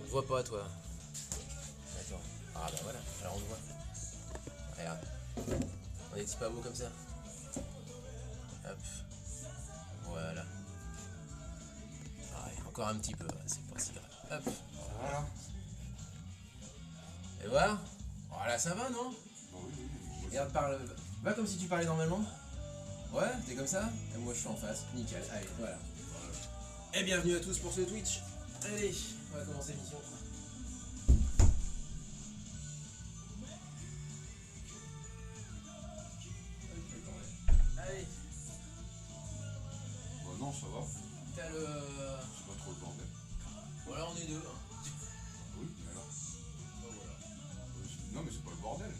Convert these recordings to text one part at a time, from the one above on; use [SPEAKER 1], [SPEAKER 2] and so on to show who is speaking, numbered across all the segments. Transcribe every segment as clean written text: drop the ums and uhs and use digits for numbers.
[SPEAKER 1] te voit pas, toi. Attends. Ah bah voilà, alors on te voit. Regarde. On est pas beau comme ça. Hop. Voilà. Ah, ouais, encore un petit peu, c'est pas si grave. Hop.
[SPEAKER 2] Voilà.
[SPEAKER 1] Et voilà. Voilà, ça va, non?
[SPEAKER 2] Bah oui.
[SPEAKER 1] Regarde, parle. Va comme si tu parlais normalement. Ouais, t'es comme ça? Et moi je suis en face. Nickel. Allez, voilà. Et bienvenue à tous pour ce Twitch. Allez, on va commencer l'émission. Allez,
[SPEAKER 2] Bah non, ça va.
[SPEAKER 1] t'as le.
[SPEAKER 2] C'est pas trop le bordel.
[SPEAKER 1] Voilà, on est deux. Hein.
[SPEAKER 2] Oui, mais alors.
[SPEAKER 1] Bon, voilà.
[SPEAKER 2] Non, mais c'est pas le bordel.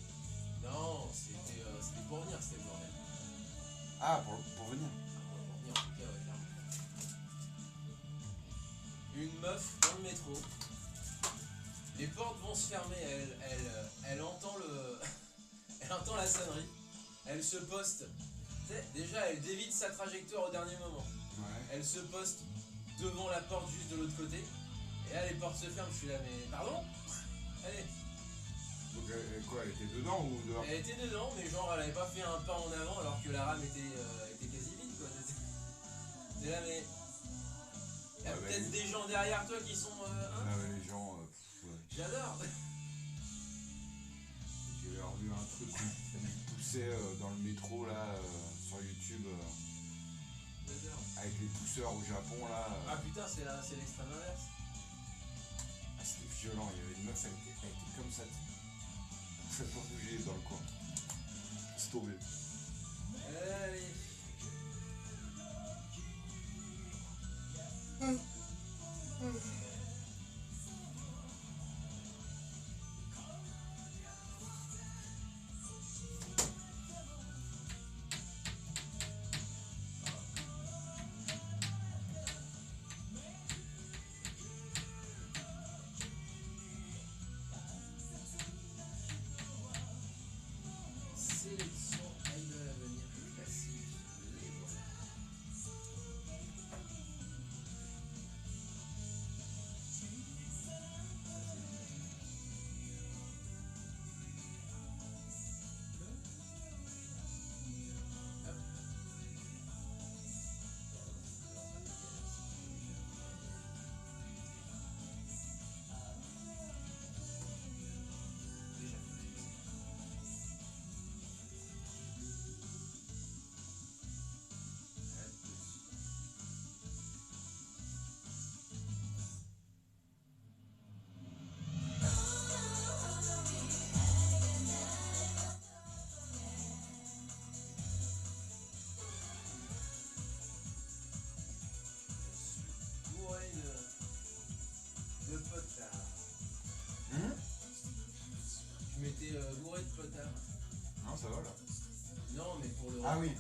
[SPEAKER 1] Non, c'était pour venir, c'était le bordel.
[SPEAKER 2] Ah, pour venir.
[SPEAKER 1] Ah, pour venir, en tout cas, ouais, clairement. Une meuf dans le métro. Les portes vont se fermer, elle entend le. Elle entend la sonnerie. Elle se poste. Tu sais, déjà, elle dévite sa trajectoire au dernier moment.
[SPEAKER 2] Ouais.
[SPEAKER 1] Elle se poste devant la porte juste de l'autre côté. Et là, les portes se ferment. Je suis là, mais pardon? Allez.
[SPEAKER 2] Donc, quoi, elle était dedans ou dehors?
[SPEAKER 1] Elle était dedans, mais genre, elle avait pas fait un pas en avant alors que la rame était quasi vide, quoi. T'es là, mais. Y'a
[SPEAKER 2] Ouais,
[SPEAKER 1] peut-être
[SPEAKER 2] mais-
[SPEAKER 1] des gens derrière toi qui sont. Hein,
[SPEAKER 2] Ah, mais les gens. Ouais.
[SPEAKER 1] j'adore.
[SPEAKER 2] J'ai revu un truc où ils poussaient dans le métro là sur YouTube
[SPEAKER 1] J'adore.
[SPEAKER 2] avec les pousseurs au Japon là.
[SPEAKER 1] Ah putain, c'est l'extrême inverse.
[SPEAKER 2] Ah, c'était violent, il y avait une meuf, elle était comme ça. Elle pouvait pas bouger dans le coin. C'est tombé.
[SPEAKER 1] Allez. Sélection Idol à venir classique. Les voilà. Déjà bourré de potard. Je m'étais bourré de potard.
[SPEAKER 2] Non, ça va là.
[SPEAKER 1] Non, mais pour le.
[SPEAKER 2] Ah oui.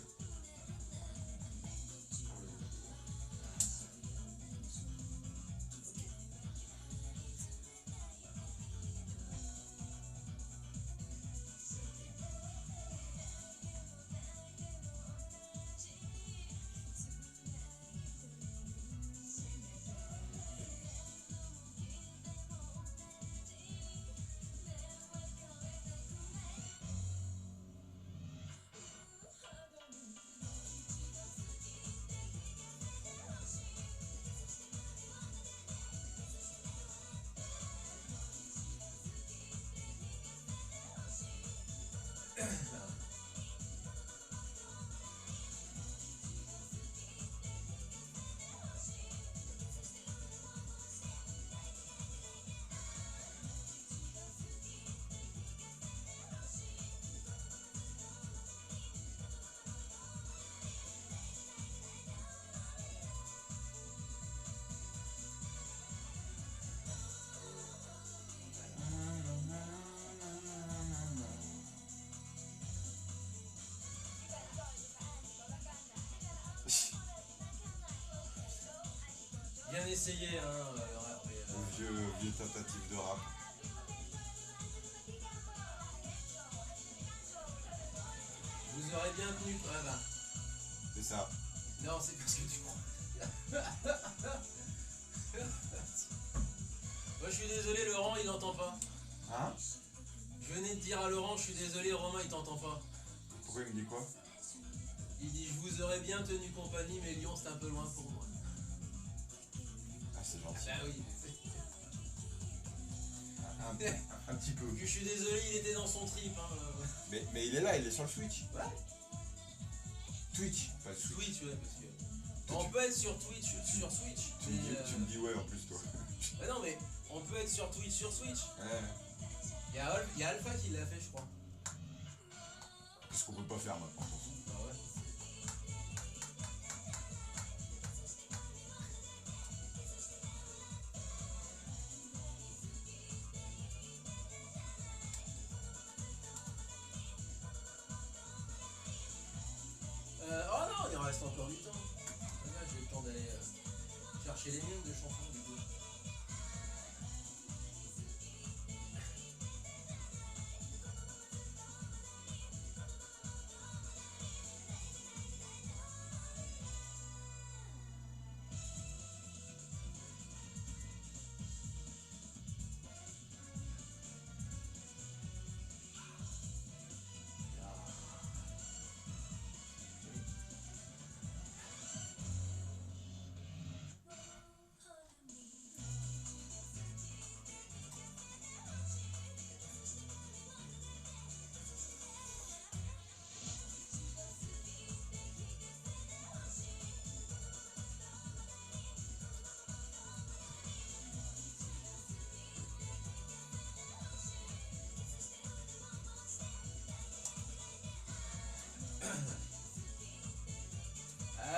[SPEAKER 1] Bien essayé, hein, le rap, mais,
[SPEAKER 2] Vieux tentative de rap.
[SPEAKER 1] vous aurez bien tenu. Ah bah.
[SPEAKER 2] C'est ça.
[SPEAKER 1] Non, c'est parce que tu crois. Moi, je je suis désolé, Laurent, il n'entend pas.
[SPEAKER 2] Hein?
[SPEAKER 1] Je venais de dire à Laurent, je suis désolé, Romain, il t'entend pas.
[SPEAKER 2] Pourquoi il me dit quoi?
[SPEAKER 1] Il dit, je vous aurais bien tenu compagnie, mais Lyon, c'est un peu loin pour moi.
[SPEAKER 2] Ah, c'est
[SPEAKER 1] Ah
[SPEAKER 2] gentil.
[SPEAKER 1] bah oui.
[SPEAKER 2] Un petit peu.
[SPEAKER 1] Je suis désolé, il était dans son trip. Hein.
[SPEAKER 2] Mais il est là, il est sur le Switch.
[SPEAKER 1] Ouais.
[SPEAKER 2] Twitch, pas le Switch.
[SPEAKER 1] Twitch, ouais, parce que... On peut être sur Twitch, sur Switch.
[SPEAKER 2] Tu me dis ouais en plus toi.
[SPEAKER 1] Bah non, mais on peut être sur Twitch, sur Switch.
[SPEAKER 2] Ouais.
[SPEAKER 1] Il y a Alpha qui l'a fait, je crois.
[SPEAKER 2] Qu'est-ce qu'on peut pas faire maintenant?
[SPEAKER 1] Bah ouais. Oh non, il en reste encore du temps. Regarde, j'ai le temps d'aller chercher les miennes de chansons du coup.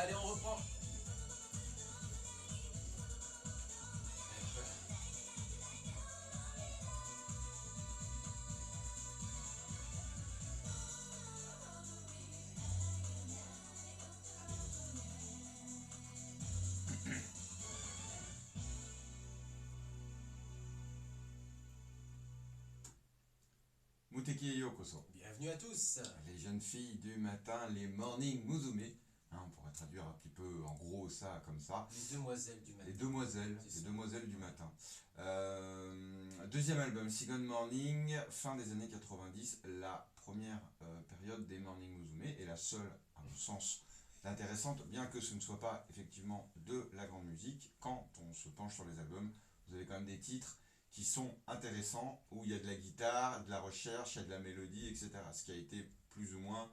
[SPEAKER 1] Allez, on reprend.
[SPEAKER 2] Muteki Yokoso.
[SPEAKER 1] Bienvenue à tous.
[SPEAKER 2] Les jeunes filles du matin, les morning musume. Hein, on pourrait traduire un petit peu en gros ça comme ça.
[SPEAKER 1] Les demoiselles du matin.
[SPEAKER 2] Les demoiselles du matin. Deuxième album, Second Morning, fin des années 90, la première période des morning musume et la seule, à mon sens, intéressante, bien que ce ne soit pas effectivement de la grande musique. Quand on se penche sur les albums, vous avez quand même des titres qui sont intéressants, où il y a de la guitare, de la recherche, il y a de la mélodie, etc. Ce qui a été plus ou moins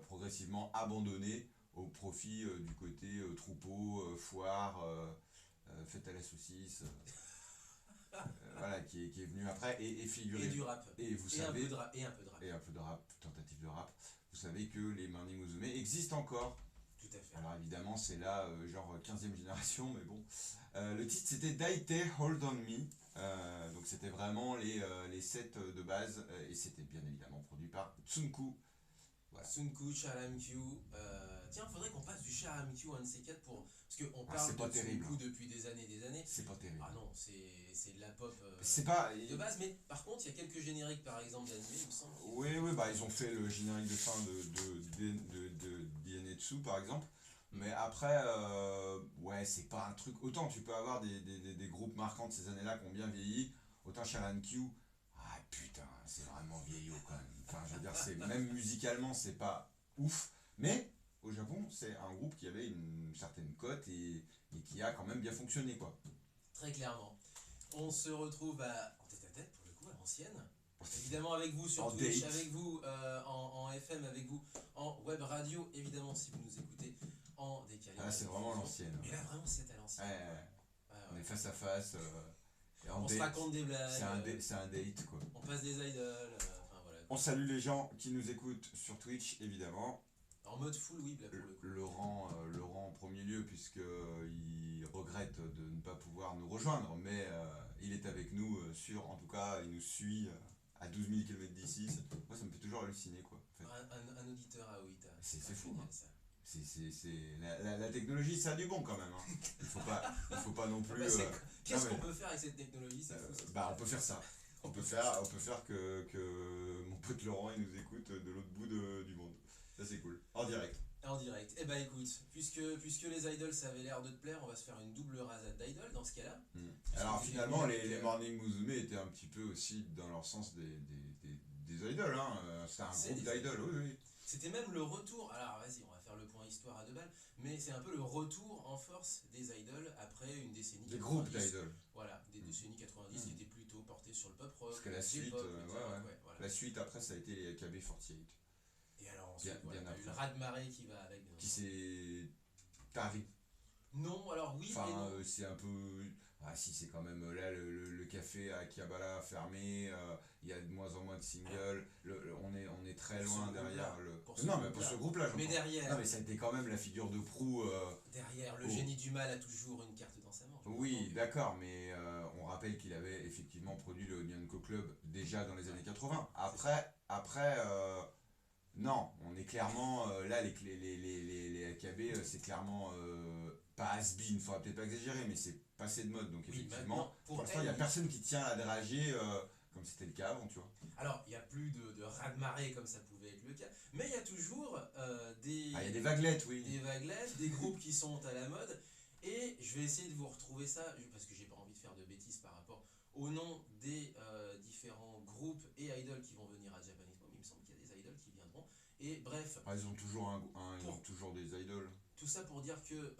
[SPEAKER 2] progressivement abandonné au profit du côté troupeau, foire, fête à la saucisse, voilà, qui est venu après et figuré.
[SPEAKER 1] Et du rap.
[SPEAKER 2] Et vous savez,
[SPEAKER 1] un peu de rap.
[SPEAKER 2] et un peu de rap, tentative de rap. Vous savez que les morning musume existent encore.
[SPEAKER 1] Tout à fait.
[SPEAKER 2] Alors évidemment c'est là genre 15e génération, mais bon. Le titre c'était Daite Hold On Me, donc c'était vraiment les sets de base, et c'était bien évidemment produit par Tsunku. Voilà.
[SPEAKER 1] Tsunku, Charamq. Tiens, faudrait qu'on passe du Charamq à un de ces quatre pour... Parce qu'on parle
[SPEAKER 2] c'est pas
[SPEAKER 1] de
[SPEAKER 2] terrible.
[SPEAKER 1] Tsunku depuis des années.
[SPEAKER 2] C'est pas terrible.
[SPEAKER 1] Ah non, c'est de la pop
[SPEAKER 2] C'est pas...
[SPEAKER 1] de base, mais par contre, il y a quelques génériques par exemple d'anime, il me semble.
[SPEAKER 2] Oui, bah ils ont fait le générique de fin de Dienetsu par exemple. Mais après, ouais, c'est pas un truc. Autant tu peux avoir des groupes marquants de ces années-là qui ont bien vieilli, autant Charanq, ah putain, c'est vraiment vieillot quand même. Enfin, je veux dire, même musicalement, c'est pas ouf. Mais au Japon, c'est un groupe qui avait une certaine cote et qui a quand même bien fonctionné, quoi.
[SPEAKER 1] Très clairement. On se retrouve en tête à tête, pour le coup, à l'ancienne. Évidemment avec vous sur
[SPEAKER 2] En
[SPEAKER 1] Twitch,
[SPEAKER 2] date.
[SPEAKER 1] avec vous en FM, avec vous en web radio, évidemment si vous nous écoutez en décalé.
[SPEAKER 2] Ah, c'est vraiment l'ancienne.
[SPEAKER 1] Mais là vraiment c'est à l'ancienne.
[SPEAKER 2] Ouais. On est face à face. Et en
[SPEAKER 1] On se
[SPEAKER 2] date,
[SPEAKER 1] raconte des blagues.
[SPEAKER 2] c'est un date, quoi.
[SPEAKER 1] On passe des idoles. Enfin voilà.
[SPEAKER 2] On salue les gens qui nous écoutent sur Twitch, évidemment.
[SPEAKER 1] En mode full whip là pour le coup.
[SPEAKER 2] Laurent en premier lieu, puisqu'il regrette de ne pas pouvoir nous rejoindre, mais il est avec nous en tout cas, il nous suit à 12 000 km d'ici. Moi, ça me fait toujours halluciner, quoi. En fait.
[SPEAKER 1] Un auditeur à Oita.
[SPEAKER 2] C'est fou,
[SPEAKER 1] génial,
[SPEAKER 2] hein.
[SPEAKER 1] ça.
[SPEAKER 2] La technologie, ça a du bon quand même. Hein. Il faut pas non plus.
[SPEAKER 1] Qu'est-ce qu'on peut faire avec cette technologie, c'est fou,
[SPEAKER 2] on peut faire ça. On peut faire que mon pote Laurent il nous écoute de l'autre bout du monde. Ça c'est cool. En direct.
[SPEAKER 1] En direct. Eh bah écoute, puisque les idols ça avait l'air de te plaire, on va se faire une double rasade d'idoles dans ce cas-là.
[SPEAKER 2] Alors
[SPEAKER 1] C'était
[SPEAKER 2] finalement,
[SPEAKER 1] devenu
[SPEAKER 2] les
[SPEAKER 1] avec,
[SPEAKER 2] Morning Musume étaient un petit peu aussi, dans leur sens, des idoles. Hein. C'était un
[SPEAKER 1] C'est
[SPEAKER 2] groupe
[SPEAKER 1] des
[SPEAKER 2] d'idoles, oui, oui.
[SPEAKER 1] C'était même le retour, alors vas-y, on va faire le point histoire à deux balles, mais c'est un peu le retour en force des idoles après une décennie
[SPEAKER 2] Des groupes
[SPEAKER 1] 90.
[SPEAKER 2] d'idoles.
[SPEAKER 1] Voilà, des décennies 90 qui étaient plutôt portées sur le pop rock,
[SPEAKER 2] Parce que la
[SPEAKER 1] le
[SPEAKER 2] suite,
[SPEAKER 1] J-pop, le
[SPEAKER 2] ouais,
[SPEAKER 1] J-rock,
[SPEAKER 2] ouais.
[SPEAKER 1] voilà.
[SPEAKER 2] La suite après, ça a été les AKB48.
[SPEAKER 1] Et alors ensuite,
[SPEAKER 2] Bien,
[SPEAKER 1] voilà,
[SPEAKER 2] bien
[SPEAKER 1] t'as eu le
[SPEAKER 2] après.
[SPEAKER 1] raz-de-marée qui va avec, bien
[SPEAKER 2] Qui
[SPEAKER 1] entendu.
[SPEAKER 2] s'est tari.
[SPEAKER 1] Non, alors oui et
[SPEAKER 2] Enfin,
[SPEAKER 1] non.
[SPEAKER 2] c'est un peu. Ah, si, c'est quand même là, le café à Akihabara fermé, il y a de moins en moins de singles, on est très
[SPEAKER 1] Pour ce
[SPEAKER 2] loin
[SPEAKER 1] groupe-là,
[SPEAKER 2] derrière le.
[SPEAKER 1] pour ce
[SPEAKER 2] Non, mais pour
[SPEAKER 1] groupe-là.
[SPEAKER 2] ce groupe-là, j'entends.
[SPEAKER 1] Mais derrière,
[SPEAKER 2] Non, mais ça a été quand même la figure de proue.
[SPEAKER 1] derrière, le
[SPEAKER 2] Oh.
[SPEAKER 1] génie du mal a toujours une carte dans sa manche. bien
[SPEAKER 2] Oui,
[SPEAKER 1] entendu.
[SPEAKER 2] d'accord, mais on rappelle qu'il avait effectivement produit le Nyanko Club déjà dans les années 80. Après, non, on est clairement. Là, les AKB, c'est clairement pas has-been, faudra peut-être pas exagérer, mais c'est passé de mode. Donc,
[SPEAKER 1] Oui,
[SPEAKER 2] effectivement,
[SPEAKER 1] maintenant,
[SPEAKER 2] pour l'instant, il n'y a
[SPEAKER 1] oui.
[SPEAKER 2] personne qui tient la dragée comme c'était le cas avant, tu vois.
[SPEAKER 1] Alors, il n'y a plus de raz-de-marée comme ça pouvait être le cas, mais il y a toujours des,
[SPEAKER 2] Ah, il y a des vaguelettes, oui.
[SPEAKER 1] des vaguelettes, des groupes qui sont à la mode, et je vais essayer de vous retrouver ça, parce que j'ai pas envie de faire de bêtises par rapport au nom des différents groupes et idoles qui vont venir à Japanese Pop. Il me semble qu'il y a des idoles qui viendront, et bref,
[SPEAKER 2] Ah, ils ont toujours ils ont
[SPEAKER 1] Pour-
[SPEAKER 2] toujours des idoles.
[SPEAKER 1] tout ça pour dire que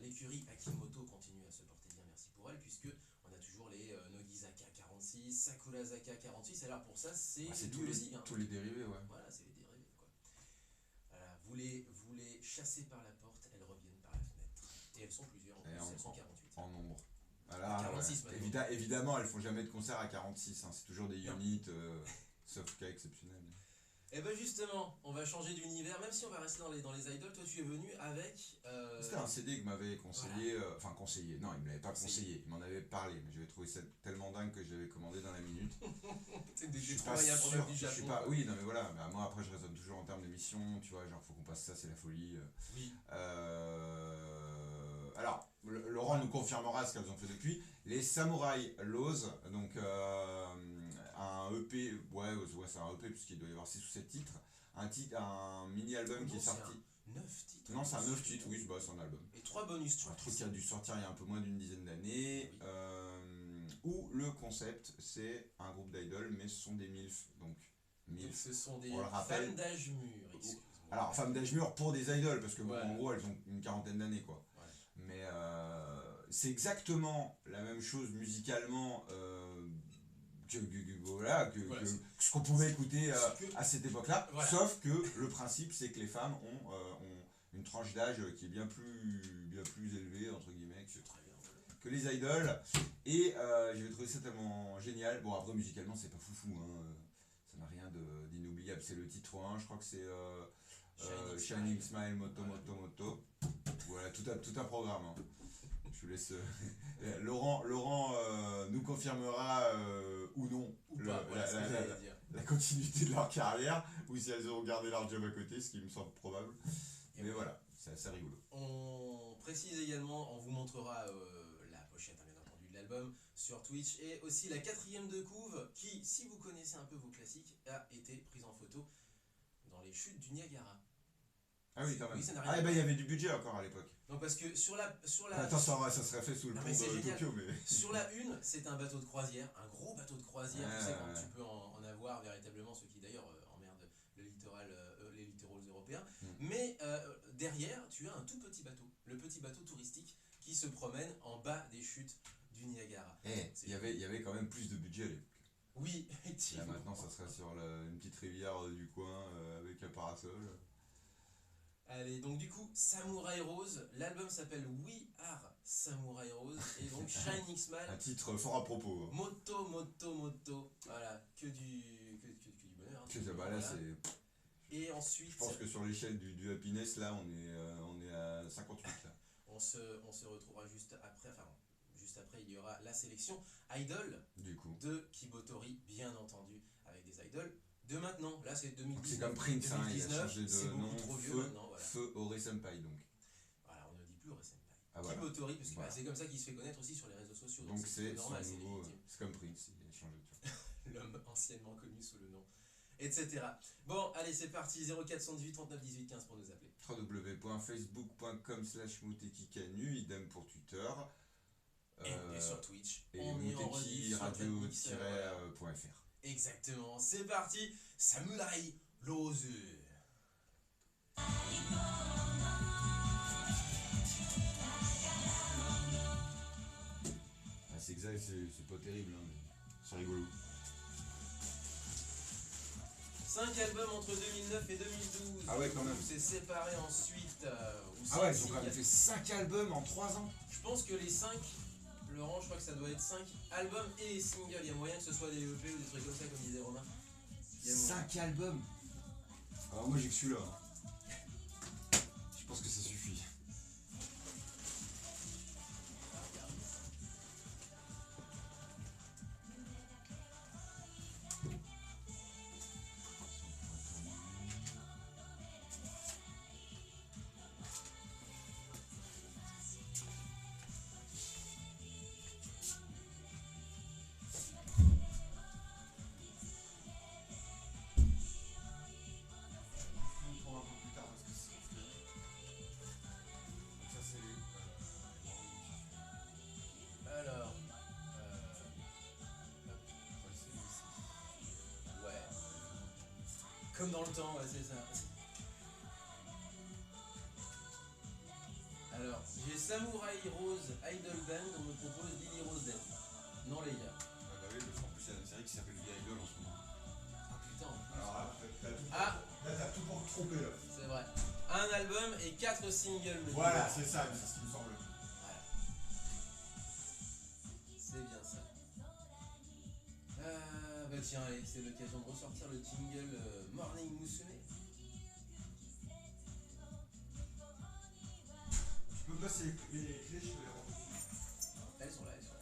[SPEAKER 1] l'écurie Akimoto continue à se porter bien, merci pour elle, puisque on a toujours les Nogizaka 46, Sakurazaka 46, alors pour ça c'est
[SPEAKER 2] Ah, c'est
[SPEAKER 1] lui
[SPEAKER 2] tous les,
[SPEAKER 1] aussi, hein.
[SPEAKER 2] tous les dérivés, ouais.
[SPEAKER 1] Voilà, c'est les dérivés, quoi. Voilà, vous les chassez par la porte, elles reviennent par la fenêtre. Et elles sont plusieurs, en
[SPEAKER 2] Et
[SPEAKER 1] plus, elles sont 48.
[SPEAKER 2] En nombre. Voilà,
[SPEAKER 1] 46
[SPEAKER 2] ouais.
[SPEAKER 1] maintenant.
[SPEAKER 2] Évidemment, elles font jamais de concert à 46, hein. C'est toujours des
[SPEAKER 1] Non.
[SPEAKER 2] units, sauf cas exceptionnel.
[SPEAKER 1] Et ben justement, on va changer d'univers, même si on va rester dans les idols, toi tu es venu avec...
[SPEAKER 2] C'était un CD que m'avait conseillé, enfin conseillé, non, il me l'avait pas conseillé, il m'en avait parlé, mais j'avais trouvé ça tellement dingue que je l'avais commandé dans la minute.
[SPEAKER 1] c'est
[SPEAKER 2] Je
[SPEAKER 1] des
[SPEAKER 2] suis pas
[SPEAKER 1] Troyens pour
[SPEAKER 2] sûr,
[SPEAKER 1] du
[SPEAKER 2] je
[SPEAKER 1] Japon.
[SPEAKER 2] suis pas, oui, non mais voilà, bah, moi après je raisonne toujours en termes d'émission, tu vois, genre faut qu'on passe ça, c'est la folie.
[SPEAKER 1] Oui.
[SPEAKER 2] Alors, Laurent nous confirmera ce qu'elles ont fait depuis. Les Samurai Laws, donc un EP, ouais c'est un EP puisqu'il doit y avoir 6 ou 7 titres, un mini-album qui est sorti.
[SPEAKER 1] 9 titres.
[SPEAKER 2] Non, c'est un 9 titres, oui, c'est un album.
[SPEAKER 1] Et 3 bonus
[SPEAKER 2] Un
[SPEAKER 1] tracks.
[SPEAKER 2] truc qui a dû sortir il y a un peu moins d'une dizaine d'années,
[SPEAKER 1] Oui.
[SPEAKER 2] où le concept c'est un groupe d'idoles, mais ce sont des MILF, donc
[SPEAKER 1] Donc
[SPEAKER 2] MILF.
[SPEAKER 1] ce sont des
[SPEAKER 2] On le rappelle.
[SPEAKER 1] femmes d'âge mûr, excuse-moi.
[SPEAKER 2] Alors, femmes d'âge mûr pour des idoles, parce que bon,
[SPEAKER 1] Ouais.
[SPEAKER 2] en gros, elles ont une quarantaine d'années, quoi.
[SPEAKER 1] Ouais.
[SPEAKER 2] Mais c'est exactement la même chose musicalement
[SPEAKER 1] Voilà,
[SPEAKER 2] que ce qu'on pouvait écouter
[SPEAKER 1] c'est que-
[SPEAKER 2] à cette époque-là.
[SPEAKER 1] Voilà.
[SPEAKER 2] Sauf que le principe, c'est que les femmes ont une tranche d'âge qui est bien plus élevée, entre guillemets,
[SPEAKER 1] Très bien, voilà.
[SPEAKER 2] que les idoles. Et j'avais trouvé ça tellement génial. Bon, après, musicalement, c'est pas foufou, hein. Ça n'a rien d'inoubliable. C'est le titre 1, je crois que c'est Shining Smile, Moto,
[SPEAKER 1] Voilà.
[SPEAKER 2] Moto, Moto. Voilà, tout un programme. Hein. Je vous laisse. Laurent nous confirmera ou non
[SPEAKER 1] Ou pas, voilà ce que j'allais dire.
[SPEAKER 2] la continuité de leur carrière, ou si elles ont gardé leur job à côté, ce qui me semble probable.
[SPEAKER 1] Et
[SPEAKER 2] Mais voilà, c'est assez rigolo.
[SPEAKER 1] On précise également, on vous montrera la pochette, hein, bien entendu, de l'album sur Twitch, et aussi la 4ème de couve qui, si vous connaissez un peu vos classiques, a été prise en photo dans les chutes du Niagara.
[SPEAKER 2] Ah oui, quand même.
[SPEAKER 1] Oui, ça n'a rien
[SPEAKER 2] Ah,
[SPEAKER 1] à
[SPEAKER 2] et ben il y
[SPEAKER 1] voir.
[SPEAKER 2] avait du budget encore à l'époque.
[SPEAKER 1] Donc parce que sur la
[SPEAKER 2] Attends, ça serait fait sous le
[SPEAKER 1] Non,
[SPEAKER 2] pont
[SPEAKER 1] mais c'est
[SPEAKER 2] de
[SPEAKER 1] génial.
[SPEAKER 2] Tokyo, mais.
[SPEAKER 1] sur la une, c'est un bateau de croisière, un gros bateau de croisière, tu sais,
[SPEAKER 2] Ouais,
[SPEAKER 1] quand
[SPEAKER 2] ouais.
[SPEAKER 1] tu peux en avoir véritablement, ce qui d'ailleurs emmerde le littoral, les littoraux européens. Mais derrière, tu as un tout petit bateau, le petit bateau touristique qui se promène en bas des chutes du Niagara.
[SPEAKER 2] Il y avait quand même plus de budget à l'époque.
[SPEAKER 1] Oui,
[SPEAKER 2] Là
[SPEAKER 1] effectivement.
[SPEAKER 2] maintenant, ça serait sur une petite rivière du coin avec un parasol.
[SPEAKER 1] Allez, donc du coup, Samurai Rose, l'album s'appelle We Are Samurai Rose, et donc Shining
[SPEAKER 2] Un
[SPEAKER 1] Smile,
[SPEAKER 2] titre fort à propos. Hein.
[SPEAKER 1] Moto, Moto, Moto, voilà, que du bonheur. Hein,
[SPEAKER 2] Bah là,
[SPEAKER 1] voilà.
[SPEAKER 2] c'est.
[SPEAKER 1] Et ensuite,
[SPEAKER 2] Je pense que sur l'échelle du happiness, là, on est à 58 là.
[SPEAKER 1] on se retrouvera juste après, il y aura la sélection Idol
[SPEAKER 2] Du coup.
[SPEAKER 1] de Kibotori, bien entendu, avec des idoles de maintenant. Là, c'est 2019.
[SPEAKER 2] C'est comme Prince, hein, il a
[SPEAKER 1] 2019,
[SPEAKER 2] changé
[SPEAKER 1] c'est
[SPEAKER 2] de
[SPEAKER 1] beaucoup
[SPEAKER 2] nom.
[SPEAKER 1] trop vieux
[SPEAKER 2] Feu,
[SPEAKER 1] maintenant, voilà.
[SPEAKER 2] Feu Ore Senpai donc.
[SPEAKER 1] Voilà, on ne dit plus Resenpai.
[SPEAKER 2] Ah, voilà.
[SPEAKER 1] Kibotori, parce que
[SPEAKER 2] Voilà.
[SPEAKER 1] c'est comme ça qu'il se fait connaître aussi sur les réseaux sociaux.
[SPEAKER 2] Donc c'est
[SPEAKER 1] normal,
[SPEAKER 2] son
[SPEAKER 1] c'est
[SPEAKER 2] nouveau.
[SPEAKER 1] légitime.
[SPEAKER 2] C'est comme Prince, il a changé de truc.
[SPEAKER 1] L'homme anciennement connu sous le nom, etc. Bon, allez, c'est parti, 0418 39 18 15 pour nous appeler.
[SPEAKER 2] www.facebook.com/mutekikanu, idem pour Twitter.
[SPEAKER 1] Et sur Twitch.
[SPEAKER 2] et
[SPEAKER 1] On est en rediff sur Tradmix,
[SPEAKER 2] radio-.fr.
[SPEAKER 1] Exactement, c'est parti, Samurai Rose.
[SPEAKER 2] Ah, c'est exact, c'est pas terrible, hein, mais c'est rigolo.
[SPEAKER 1] 5 albums entre 2009 et 2012.
[SPEAKER 2] Ah ouais, quand même.
[SPEAKER 1] C'est séparé ensuite.
[SPEAKER 2] Ah ouais, ils ont quand même fait 5 albums en 3 ans.
[SPEAKER 1] Je pense que les 5, Laurent, je crois que ça doit être 5 albums et singles. Il y a moyen que ce soit des EP ou des trucs comme ça, comme disait Romain.
[SPEAKER 2] 5 albums. Alors moi j'ai que celui-là. Je pense que ça suffit.
[SPEAKER 1] Alors, ouais. Comme dans le temps, ouais, c'est ça. Alors, j'ai Samurai Rose Idol Band, on me propose Lily Rose Dead. Non, les gars.
[SPEAKER 2] Ah bah oui, parce qu'en plus il y a une série qui s'appelle The Idol en ce moment.
[SPEAKER 1] Ah putain, en plus.
[SPEAKER 2] Alors là, t'as tout pour te tromper là.
[SPEAKER 1] C'est vrai. Un album et 4 singles. me
[SPEAKER 2] Voilà,
[SPEAKER 1] dit.
[SPEAKER 2] c'est ça, c'est ce qui me semble.
[SPEAKER 1] Voilà. C'est bien ça. Bah tiens, allez, c'est l'occasion de ressortir le jingle Morning Musume.
[SPEAKER 2] Tu peux passer les clés, je peux les rendre.
[SPEAKER 1] Elles sont là, elles sont là.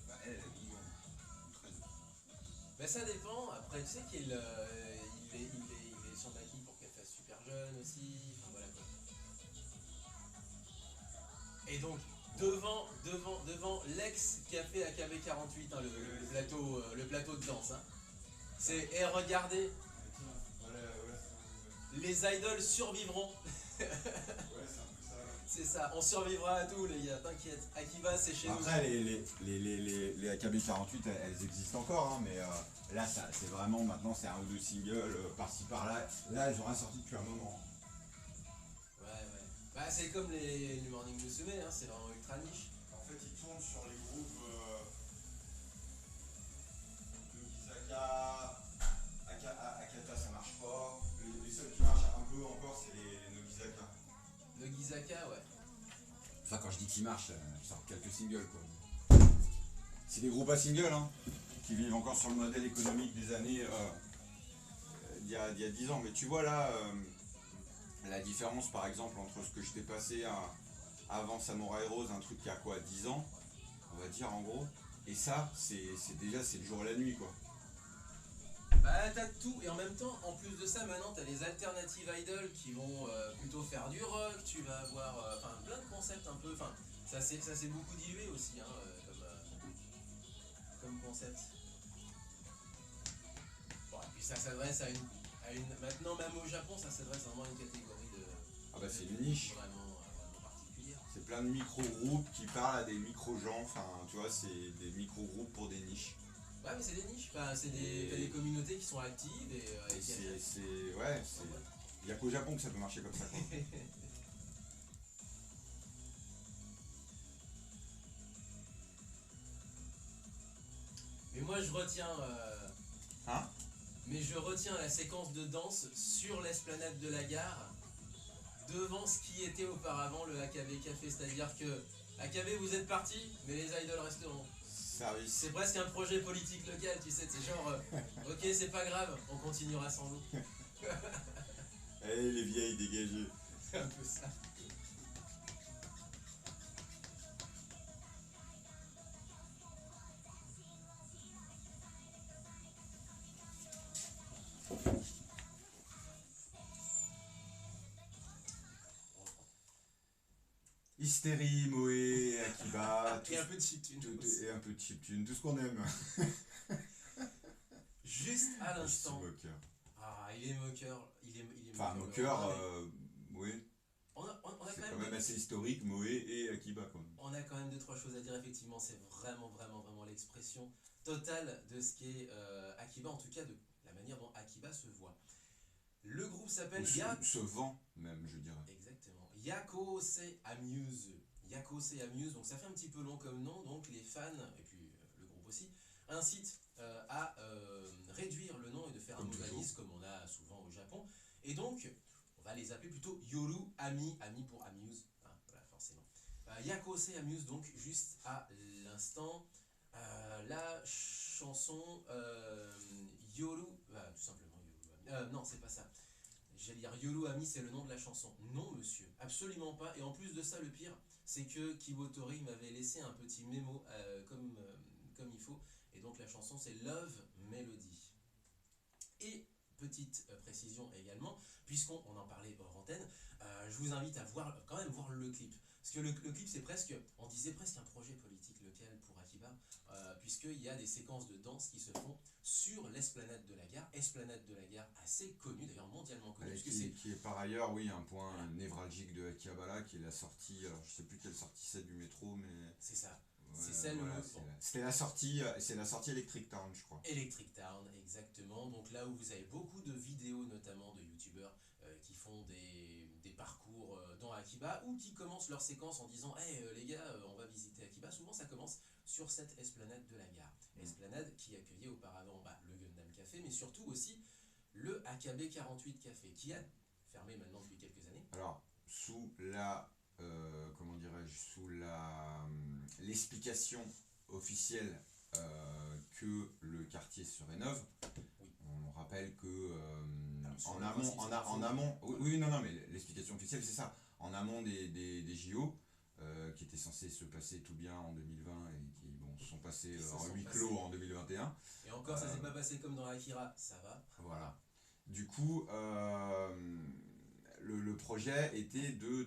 [SPEAKER 2] Bah, elle a 12 ans. Ou 13 ans.
[SPEAKER 1] Ben ça dépend, après tu sais il est sur maquille pour qu'elle fasse super jeune aussi, enfin voilà quoi. Et donc, devant l'ex-café AKB48, hein, le plateau de danse, hein, c'est, et regardez,
[SPEAKER 2] Voilà, voilà,
[SPEAKER 1] les idols survivront.
[SPEAKER 2] ouais, c'est un peu ça.
[SPEAKER 1] C'est ça, on survivra à tout les gars, t'inquiète. Akiba c'est chez nous.
[SPEAKER 2] Après, les AKB48, elles existent encore, hein, mais là, c'est vraiment, maintenant, c'est un ou deux singles, par-ci, par-là. Là, elles ont rien sorti depuis un moment.
[SPEAKER 1] Ouais, ouais. Bah c'est comme les Morning Musume, hein, c'est vraiment ultra niche.
[SPEAKER 2] En fait, ils tournent sur les groupes Nogizaka, Akata, ça marche pas. Les seuls qui marchent un peu encore, c'est les Nogizaka.
[SPEAKER 1] Nogizaka, ouais.
[SPEAKER 2] Enfin, quand je dis qu'ils marchent, ils sortent quelques singles, quoi. C'est des groupes à singles, hein, qui vivent encore sur le modèle économique des années d'il y a 10 ans. Mais tu vois là, la différence, par exemple, entre ce que je t'ai passé avant Samurai Rose, un truc qui a quoi, 10 ans, on va dire en gros. Et ça, c'est le jour et la nuit, quoi.
[SPEAKER 1] Bah t'as tout, et en même temps, en plus de ça, maintenant t'as les alternative idols qui vont plutôt faire du rock, tu vas avoir enfin plein de concepts un peu, enfin ça s'est beaucoup dilué aussi hein, comme concept. Bon, et puis ça s'adresse maintenant même au Japon, ça s'adresse vraiment à une catégorie de...
[SPEAKER 2] Ah bah c'est une niche.
[SPEAKER 1] Vraiment particulière.
[SPEAKER 2] C'est plein de micro-groupes qui parlent à des micro-gens, enfin tu vois, c'est des micro-groupes pour des niches.
[SPEAKER 1] Ouais mais c'est des niches, enfin, t'as des communautés qui sont actives et qui achètent.
[SPEAKER 2] Ouais, il n'y a qu'au Japon que ça peut marcher comme ça, quoi.
[SPEAKER 1] Mais moi je retiens...
[SPEAKER 2] Hein?
[SPEAKER 1] Mais je retiens la séquence de danse sur l'esplanade de la gare, devant ce qui était auparavant le AKB Café. C'est-à-dire que AKB vous êtes partis, mais les idoles resteront.
[SPEAKER 2] Service.
[SPEAKER 1] C'est presque un projet politique local, tu sais, c'est genre, ok c'est pas grave, on continuera sans vous.
[SPEAKER 2] Allez les vieilles dégagées.
[SPEAKER 1] C'est un peu ça.
[SPEAKER 2] Hystérie, Moé, Akiba,
[SPEAKER 1] Et un peu de chiptune.
[SPEAKER 2] et un peu de chiptune, tout ce qu'on aime.
[SPEAKER 1] Juste à l'instant.
[SPEAKER 2] Moqueur.
[SPEAKER 1] Ah, il est moqueur.
[SPEAKER 2] Enfin, moqueur, oui.
[SPEAKER 1] On a quand
[SPEAKER 2] C'est quand même assez historique, Moé et Akiba, quoi.
[SPEAKER 1] On a quand même deux trois choses à dire, effectivement, c'est vraiment l'expression totale de ce qu'est Akiba, en tout cas de la manière dont Akiba se voit. Le groupe s'appelle
[SPEAKER 2] se vend même, je dirais.
[SPEAKER 1] Exactement. Yakose Amuse. Yakose Amuse, donc ça fait un petit peu long comme nom, donc les fans, et puis le groupe aussi, incitent à réduire le nom et de faire un modalisme comme on a souvent au Japon. Et donc, on va les appeler plutôt Yoru Ami, Ami pour Amuse, hein, voilà, forcément. Yakose Amuse, donc, juste à l'instant, la chanson Yoru, tout simplement Yoru Ami. Non, c'est pas ça. J'allais dire Yoru Ami, c'est le nom de la chanson. Non, monsieur, absolument pas. Et en plus de ça, le pire, c'est que Kibotori m'avait laissé un petit mémo comme il faut. Et donc la chanson, c'est Love Melody. Et petite précision également, puisqu'on en parlait hors antenne, je vous invite à quand même voir le clip. Parce que le clip, c'est presque, on disait presque un projet politique local pour Akiba, puisqu'il y a des séquences de danse qui se font sur l'esplanade de la gare assez connue, d'ailleurs mondialement connue.
[SPEAKER 2] Qui est par ailleurs, oui, un point névralgique de Akihabara, qui est la sortie, alors je sais plus quelle sortie c'est du métro, mais...
[SPEAKER 1] C'est ça. C'est celle où...
[SPEAKER 2] C'était la sortie Electric Town, je crois.
[SPEAKER 1] Electric Town, exactement. Donc là où vous avez beaucoup de vidéos, notamment de youtubeurs, qui font des parcours dans Akiba, ou qui commencent leur séquence en disant « Hey les gars, on va visiter Akiba ». Souvent ça commence sur cette esplanade de la gare. Esplanade qui accueillait auparavant le Gundam Café, mais surtout aussi le AKB 48 Café, qui a fermé maintenant depuis quelques années.
[SPEAKER 2] Alors, sous la... comment dirais-je, sous l'explication officielle que le quartier se rénove. Oui. On rappelle que en amont, oui, non, mais l'explication officielle c'est ça. En amont des JO, qui étaient censés se passer tout bien en 2020 et qui bon, se sont passés
[SPEAKER 1] Qui se
[SPEAKER 2] en
[SPEAKER 1] sont
[SPEAKER 2] huis
[SPEAKER 1] passés.
[SPEAKER 2] clos en 2021.
[SPEAKER 1] Et encore, ça s'est pas passé comme dans Akira, ça va.
[SPEAKER 2] Voilà. Du coup, le projet était de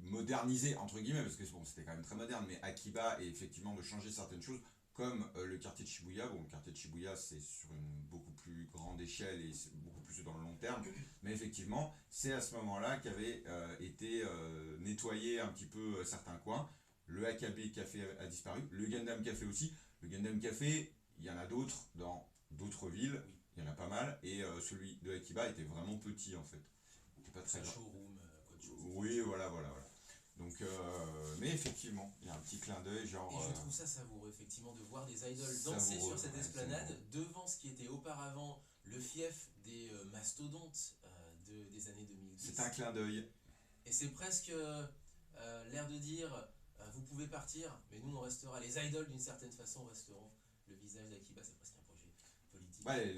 [SPEAKER 2] moderniser, entre guillemets, parce que bon, c'était quand même très moderne, mais Akiba, et effectivement de changer certaines choses, comme le quartier de Shibuya. Bon, le quartier de Shibuya, c'est sur une beaucoup plus grande échelle et c'est beaucoup plus dans le long terme, mais effectivement, c'est à ce moment-là qu'avaient été nettoyés un petit peu certains coins. Le AKB Café a disparu, le Gundam Café aussi. Le Gundam Café, il y en a d'autres dans d'autres villes,
[SPEAKER 1] Oui,
[SPEAKER 2] il y en a pas mal, et celui de Akiba était vraiment petit en fait. Il était pas
[SPEAKER 1] c'est
[SPEAKER 2] très
[SPEAKER 1] un
[SPEAKER 2] grand.
[SPEAKER 1] showroom, quoi de chose.
[SPEAKER 2] Oui, voilà. Donc, mais effectivement, il y a un petit clin d'œil, genre.
[SPEAKER 1] Et je trouve ça savoureux, effectivement, de voir des idoles danser
[SPEAKER 2] Savoureux,
[SPEAKER 1] sur cette
[SPEAKER 2] ouais,
[SPEAKER 1] esplanade devant ce qui était auparavant le fief des mastodontes des années 2010.
[SPEAKER 2] c'est un clin d'œil.
[SPEAKER 1] Et c'est presque l'air de dire vous pouvez partir, mais nous on restera. Les idoles d'une certaine façon resteront. Le visage d'Akiba, c'est presque un projet politique.
[SPEAKER 2] Ouais,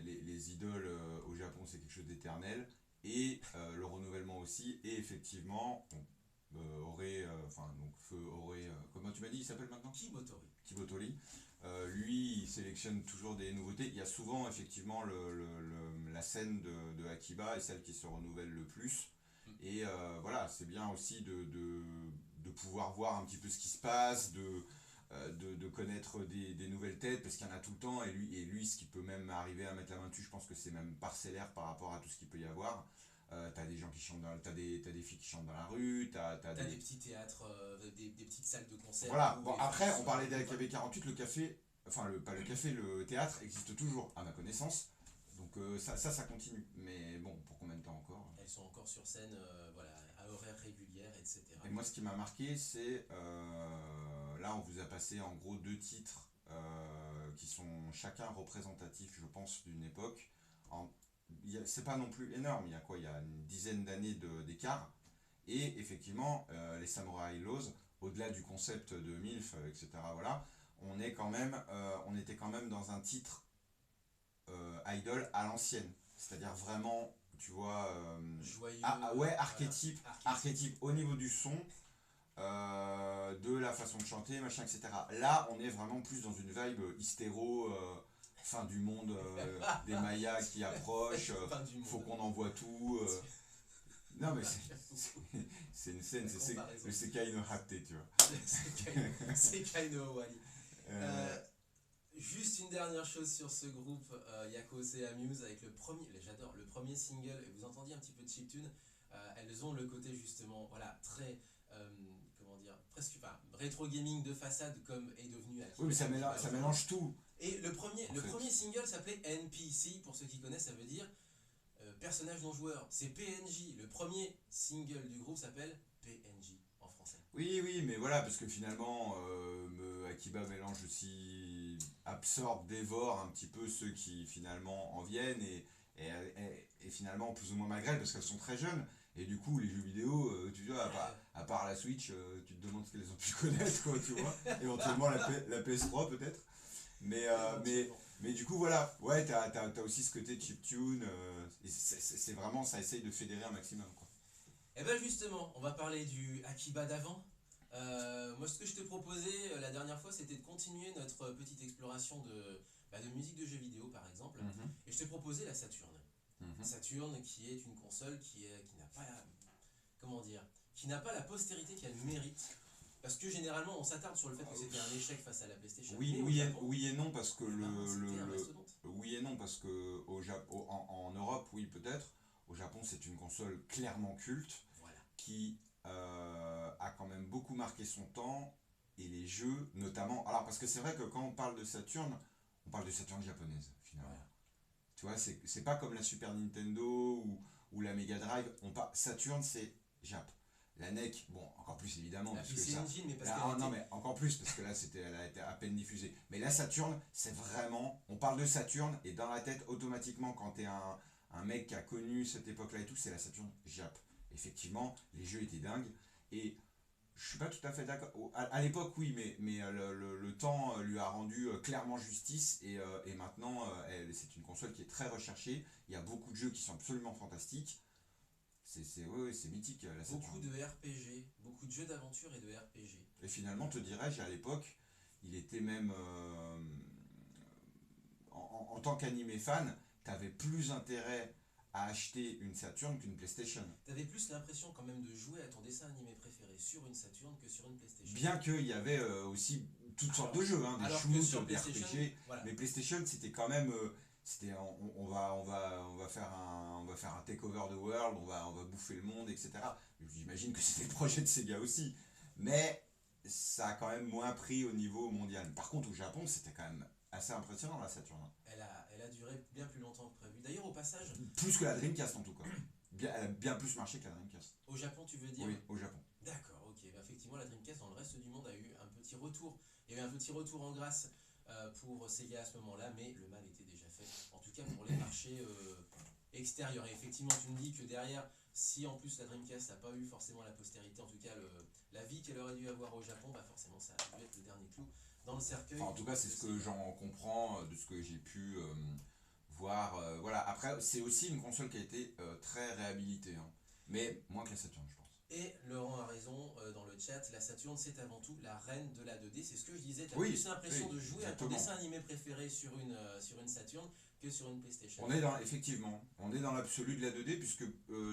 [SPEAKER 2] les idoles au Japon, c'est quelque chose d'éternel. Et le renouvellement aussi. Et effectivement, donc Feu aurait. Comment tu m'as dit, il s'appelle maintenant
[SPEAKER 1] Kibotori.
[SPEAKER 2] Kibotori. Lui, il sélectionne toujours des nouveautés. Il y a souvent, effectivement, la scène de Akiba est celle qui se renouvelle le plus. Et voilà, c'est bien aussi de pouvoir voir un petit peu ce qui se passe, de connaître des nouvelles têtes, parce qu'il y en a tout le temps. Et lui, ce qui peut même arriver à mettre la main dessus, je pense que c'est même parcellaire par rapport à tout ce qu'il peut y avoir. T'as des gens qui chantent t'as des filles qui chantent dans la rue,
[SPEAKER 1] T'as des petits théâtres, des petites salles de concert.
[SPEAKER 2] voilà.
[SPEAKER 1] où
[SPEAKER 2] Bon,
[SPEAKER 1] les
[SPEAKER 2] après,
[SPEAKER 1] gens
[SPEAKER 2] on
[SPEAKER 1] sont-
[SPEAKER 2] parlait d'AKB 48, le café, enfin, pas le café, le théâtre existe toujours, à ma connaissance. Donc ça continue. Mais bon, pour combien de temps encore?
[SPEAKER 1] Elles sont encore sur scène, voilà, à horaires régulières, etc.
[SPEAKER 2] Et moi, ce qui m'a marqué, c'est là, on vous a passé en gros deux titres qui sont chacun représentatifs, je pense, d'une époque. En, c'est pas non plus énorme, il y a quoi? Il y a une dizaine d'années d'écart. Et effectivement, les Samurai Laws, au-delà du concept de MILF, etc., voilà, on était quand même dans un titre idol à l'ancienne. C'est-à-dire vraiment, tu vois,
[SPEAKER 1] Joyeux.
[SPEAKER 2] ouais,
[SPEAKER 1] Voilà,
[SPEAKER 2] archétype au niveau du son, de la façon de chanter, machin, etc. Là, on est vraiment plus dans une vibe hystéro, fin du monde, des Mayas qui approchent,
[SPEAKER 1] Fin du
[SPEAKER 2] faut
[SPEAKER 1] monde.
[SPEAKER 2] qu'on envoie tout. Non, mais c'est une scène, c'est
[SPEAKER 1] comparaison.
[SPEAKER 2] le Sekai no Hate, tu vois.
[SPEAKER 1] C'est Kaino Owari.
[SPEAKER 2] Euh,
[SPEAKER 1] Juste une dernière chose sur ce groupe, Yakose Amuse, avec j'adore, le premier single, et vous entendiez un petit peu de chiptune, elles ont le côté justement, voilà, très, comment dire, presque, enfin, rétro gaming de façade comme est devenu Akiba.
[SPEAKER 2] oui, mais ça mélange tout.
[SPEAKER 1] Et le premier
[SPEAKER 2] fait.
[SPEAKER 1] single s'appelait NPC, pour ceux qui connaissent, ça veut dire personnage non joueur. C'est PNJ. Le premier single du groupe s'appelle PNJ en français.
[SPEAKER 2] Oui, mais voilà, parce que finalement, Akiba mélange aussi, absorbe, dévore un petit peu ceux qui finalement en viennent et finalement plus ou moins malgré elles, parce qu'elles sont très jeunes. Et du coup, les jeux vidéo, tu vois, à part la Switch, tu te demandes ce qu'elles ont pu connaître, quoi, tu vois. Éventuellement la PS3 peut-être. Mais du coup, voilà, ouais, t'as aussi ce côté chiptune, et c'est vraiment, ça essaye de fédérer un maximum, quoi.
[SPEAKER 1] Et bien justement, on va parler du Akiba d'avant. Moi, ce que je te proposais la dernière fois, c'était de continuer notre petite exploration de musique de jeux vidéo, par exemple. Et je t'ai proposé la Saturn. Saturn, qui est une console qui n'a pas comment dire, qui n'a pas la postérité qu'elle mérite. Parce que généralement, on s'attarde sur le fait que c'était un échec face à la PlayStation.
[SPEAKER 2] Oui et non, parce que
[SPEAKER 1] c'était un mastodonte.
[SPEAKER 2] oui et non, parce que en Europe, oui, peut-être. Au Japon, c'est une console clairement culte
[SPEAKER 1] Voilà.
[SPEAKER 2] qui a quand même beaucoup marqué son temps. Et les jeux, notamment. Alors, parce que c'est vrai que quand on parle de Saturn, on parle de Saturn japonaise, finalement.
[SPEAKER 1] Voilà.
[SPEAKER 2] Tu vois, c'est pas comme la Super Nintendo ou la Mega Drive. Saturn, c'est Jap. La NEC, bon, encore plus évidemment.
[SPEAKER 1] La
[SPEAKER 2] parce que
[SPEAKER 1] PC
[SPEAKER 2] ça,
[SPEAKER 1] Engine, mais parce
[SPEAKER 2] là,
[SPEAKER 1] qu'elle
[SPEAKER 2] non,
[SPEAKER 1] était...
[SPEAKER 2] mais encore plus, parce que là, elle a été à peine diffusée. Mais la Saturn, c'est vraiment. On parle de Saturn, et dans la tête, automatiquement, quand t'es un mec qui a connu cette époque-là et tout, c'est la Saturn Jap. Effectivement, les jeux étaient dingues. Et je suis pas tout à fait d'accord. À l'époque, oui, mais le temps lui a rendu clairement justice. Et maintenant, c'est une console qui est très recherchée. Il y a beaucoup de jeux qui sont absolument fantastiques. Oui, c'est mythique la Saturn.
[SPEAKER 1] Beaucoup de RPG, beaucoup de jeux d'aventure et de RPG.
[SPEAKER 2] Et finalement, te dirais-je, à l'époque, il était même en tant qu'animé fan, t'avais plus intérêt à acheter une Saturn qu'une PlayStation.
[SPEAKER 1] T'avais plus l'impression quand même de jouer à ton dessin animé préféré sur une Saturn que sur une PlayStation.
[SPEAKER 2] Bien qu'il y avait aussi toutes sortes de jeux, hein, des shoots, des RPG, voilà. Mais PlayStation c'était quand même, on va faire un takeover de world, on va bouffer le monde, etc. J'imagine que c'était le projet de Sega aussi, mais ça a quand même moins pris au niveau mondial. Par contre au Japon c'était quand même assez impressionnant la Saturn.
[SPEAKER 1] Elle a duré bien plus longtemps que prévu. D'ailleurs au passage...
[SPEAKER 2] Plus que la Dreamcast en tout cas. Elle a bien plus marché que la Dreamcast.
[SPEAKER 1] Au Japon tu veux dire?
[SPEAKER 2] Oui, au Japon.
[SPEAKER 1] D'accord, ok. Bah, effectivement la Dreamcast dans le reste du monde a eu un petit retour. Il y a eu un petit retour en grâce pour Sega à ce moment-là, mais le mal était déjà fait. En tout cas pour les marchés extérieurs. Et effectivement tu me dis que derrière, si en plus la Dreamcast n'a pas eu forcément la postérité, en tout cas la vie qu'elle aurait dû avoir au Japon, bah forcément ça a dû être le dernier clou dans le cercueil.
[SPEAKER 2] Enfin, en tout cas c'est ce que j'en comprends de ce que j'ai pu voir. Voilà. Après c'est aussi une console qui a été très réhabilitée, hein. Mais moins que la Saturn je pense.
[SPEAKER 1] Et Laurent a raison dans le chat, la Saturn c'est avant tout la reine de la 2D, c'est ce que je disais, tu as plus l'impression de jouer exactement. À ton dessin animé préféré sur une Saturn que sur une PlayStation.
[SPEAKER 2] Effectivement, on est dans l'absolu de la 2D puisque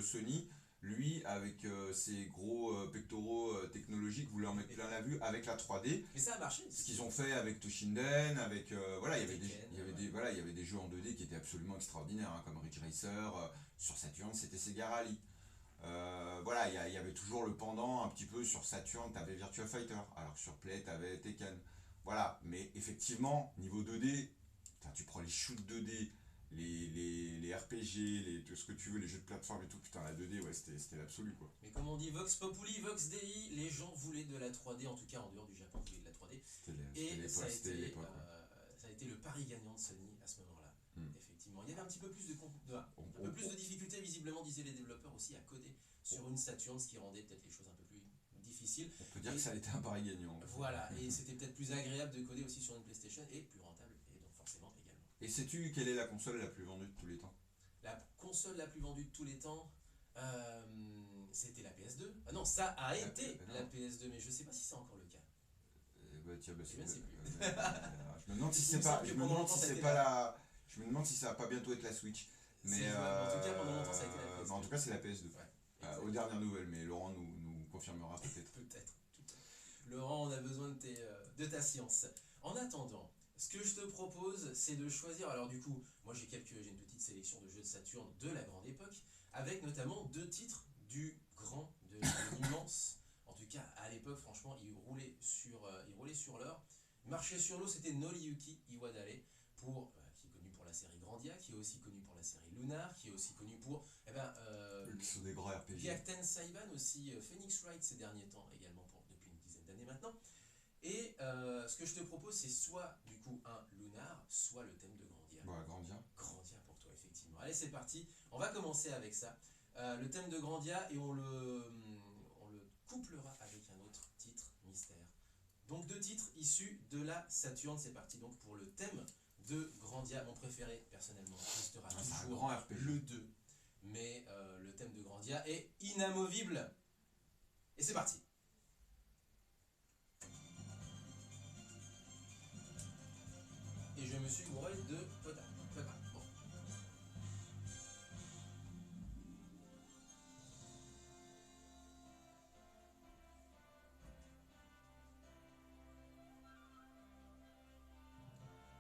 [SPEAKER 2] Sony, lui, avec ses gros pectoraux technologiques, voulait en mettre plein la vue avec la 3D.
[SPEAKER 1] Mais ça a marché.
[SPEAKER 2] Ce qu'ils ont fait avec Toshinden, avec voilà, il y avait des jeux en 2D qui étaient absolument extraordinaires, hein, comme Ridge Racer. Sur Saturn, c'était Sega Rally. Voilà, il y avait toujours le pendant un petit peu sur Saturn, tu avais Virtua Fighter, alors que sur Play, tu avais Tekken. Voilà, mais effectivement, niveau 2D, tu prends les shoots 2D, les RPG, tout ce que tu veux, les jeux de plateforme et tout, putain, la 2D, ouais, c'était l'absolu, quoi.
[SPEAKER 1] Mais comme on dit, Vox Populi, Vox Dei, les gens voulaient de la 3D, en tout cas en dehors du Japon, voulaient de la 3D. Et ça a été le pari gagnant de Sony à ce moment-là. Effectivement, il y avait un petit peu plus de difficultés visiblement, disaient les développeurs aussi, à coder sur une Saturn, ce qui rendait peut-être les choses un peu plus difficiles.
[SPEAKER 2] On peut dire que ça a été un pari gagnant.
[SPEAKER 1] Voilà, et c'était peut-être plus agréable de coder aussi sur une PlayStation et plus rentable, et donc forcément également.
[SPEAKER 2] Et sais-tu quelle est la console la plus vendue de tous les temps?
[SPEAKER 1] La console la plus vendue de tous les temps, c'était la PS2. Ah non, ça a été la PS2, mais je sais pas si c'est encore le cas.
[SPEAKER 2] Tiens,
[SPEAKER 1] je ne sais plus.
[SPEAKER 2] Je me demande si c'est pas, je me demande si ça va pas bientôt être la Switch. Mais
[SPEAKER 1] en tout cas, pendant longtemps, ça a été la PS2.
[SPEAKER 2] En tout cas, c'est la PS2. Ouais, aux dernières nouvelles, mais Laurent nous confirmera peut-être.
[SPEAKER 1] Peut-être. Laurent, on a besoin de ta science. En attendant, ce que je te propose, c'est de choisir. Alors du coup, moi j'ai une petite sélection de jeux de Saturn de la grande époque, avec notamment 2 titres du grand, de l'immense. En tout cas, à l'époque, franchement, il roulait sur l'or. Marchait sur l'eau, c'était Noriyuki Iwadare, qui est connu pour la série Grandia, qui est aussi connu pour la série Lunar, qui est aussi connu pour
[SPEAKER 2] qui sont des grands RPG.
[SPEAKER 1] Gyakuten Saiban aussi, Phoenix Wright ces derniers temps également, depuis une dizaine d'années maintenant. Et ce que je te propose, c'est soit du coup un Lunar, soit le thème de Grandia.
[SPEAKER 2] Voilà, Grandia.
[SPEAKER 1] Grandia pour toi, effectivement. Allez, c'est parti. On va commencer avec ça. Le thème de Grandia, et on le couplera avec un autre titre mystère. Donc 2 titres issus de la Saturn. C'est parti donc pour le thème de Grandia. Mon préféré, personnellement, restera toujours le 2. Mais le thème de Grandia est inamovible. Et c'est parti. Et je me suis gouré de potable. Bon.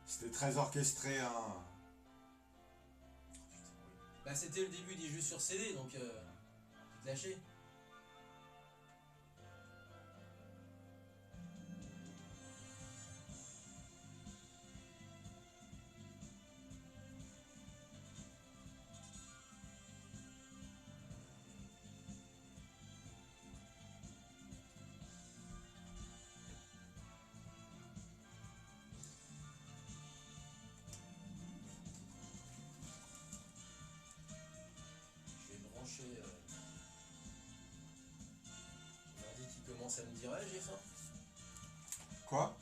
[SPEAKER 2] C'était très orchestré, hein.
[SPEAKER 1] Oh, putain, oui. Bah c'était le début des jeux sur CD, donc tu te lâchais. L'ordi qui commence à me dire j'ai faim.
[SPEAKER 2] Quoi?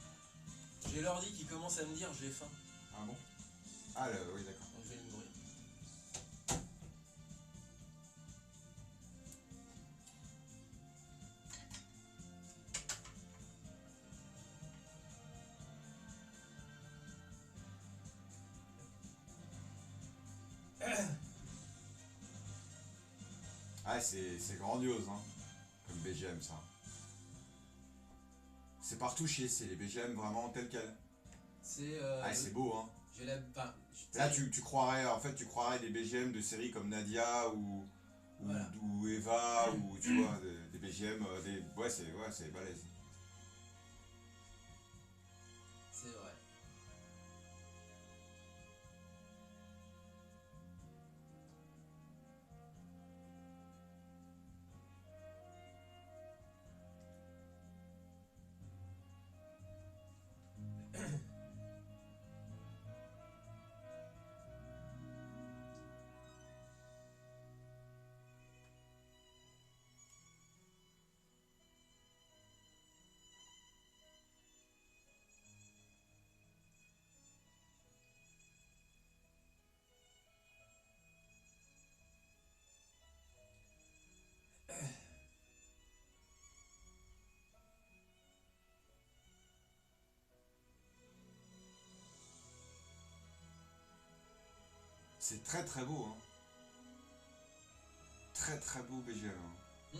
[SPEAKER 1] J'ai l'ordi qui commence à me dire j'ai faim.
[SPEAKER 2] Ah bon? Ah oui, d'accord.
[SPEAKER 1] Donc je vais le nourrir.
[SPEAKER 2] Ah, c'est grandiose, hein, comme BGM, ça. C'est pas retouché, c'est les BGM vraiment tels quels.
[SPEAKER 1] C'est.
[SPEAKER 2] Ah, c'est beau, hein.
[SPEAKER 1] J'ai la. Enfin,
[SPEAKER 2] Là, tu croirais, en fait, tu croirais des BGM de séries comme Nadia
[SPEAKER 1] voilà.
[SPEAKER 2] ou Eva, ou tu vois, des BGM, ouais, c'est balèze.
[SPEAKER 1] C'est vrai.
[SPEAKER 2] C'est très très beau, hein. Très très beau BGM, hein.
[SPEAKER 1] Hmm.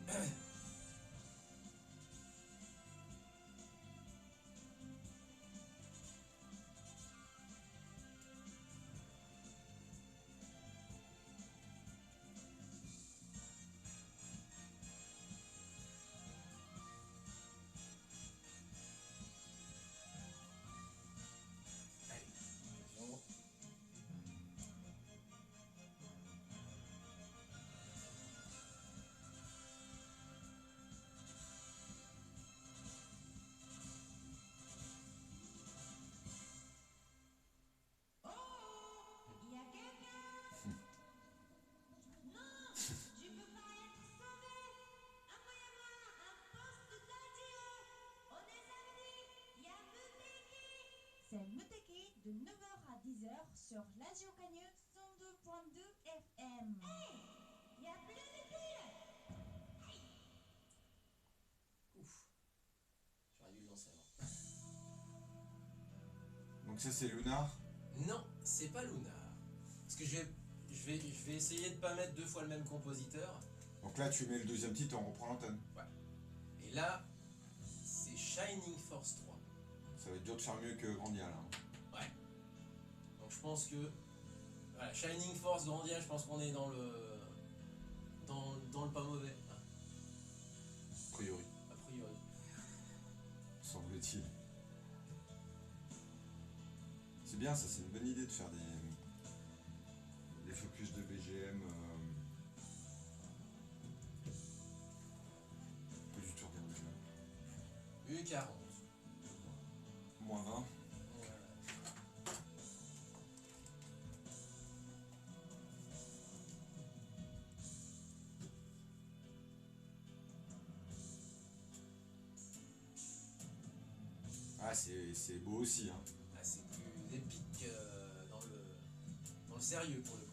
[SPEAKER 1] Allez. Attention.
[SPEAKER 3] Il y a quelqu'un? Non, je peux pas être sauvé. Envoyez-moi un poste d'adieu. On est samedi. Il y a Muteki. C'est Muteki de 9h à 10h sur Radio Cagnou 102.2 FM. Hey, il y a plus de fil.
[SPEAKER 1] Ouf. J'aurais dû le lancer avant.
[SPEAKER 2] Donc ça, c'est Lunar.
[SPEAKER 1] Non, c'est pas Lunar. Parce que je vais essayer de pas mettre deux fois le même compositeur.
[SPEAKER 2] Donc là, tu mets le deuxième titre et on reprend l'antenne.
[SPEAKER 1] Ouais. Et là, c'est Shining Force 3.
[SPEAKER 2] Ça va être dur de faire mieux que Grandia, là.
[SPEAKER 1] Ouais. Donc je pense que. Voilà, Shining Force, Grandia, je pense qu'on est dans le. Dans le pas mauvais. Hein,
[SPEAKER 2] A priori,
[SPEAKER 1] a priori.
[SPEAKER 2] semble-t-il. C'est bien, ça, c'est une bonne idée de faire des focus de BGM. Pas du tout regarder là.
[SPEAKER 1] U40.
[SPEAKER 2] Moins 20. Ah, c'est beau aussi, hein.
[SPEAKER 1] Là, c'est plus épique dans le sérieux pour le coup.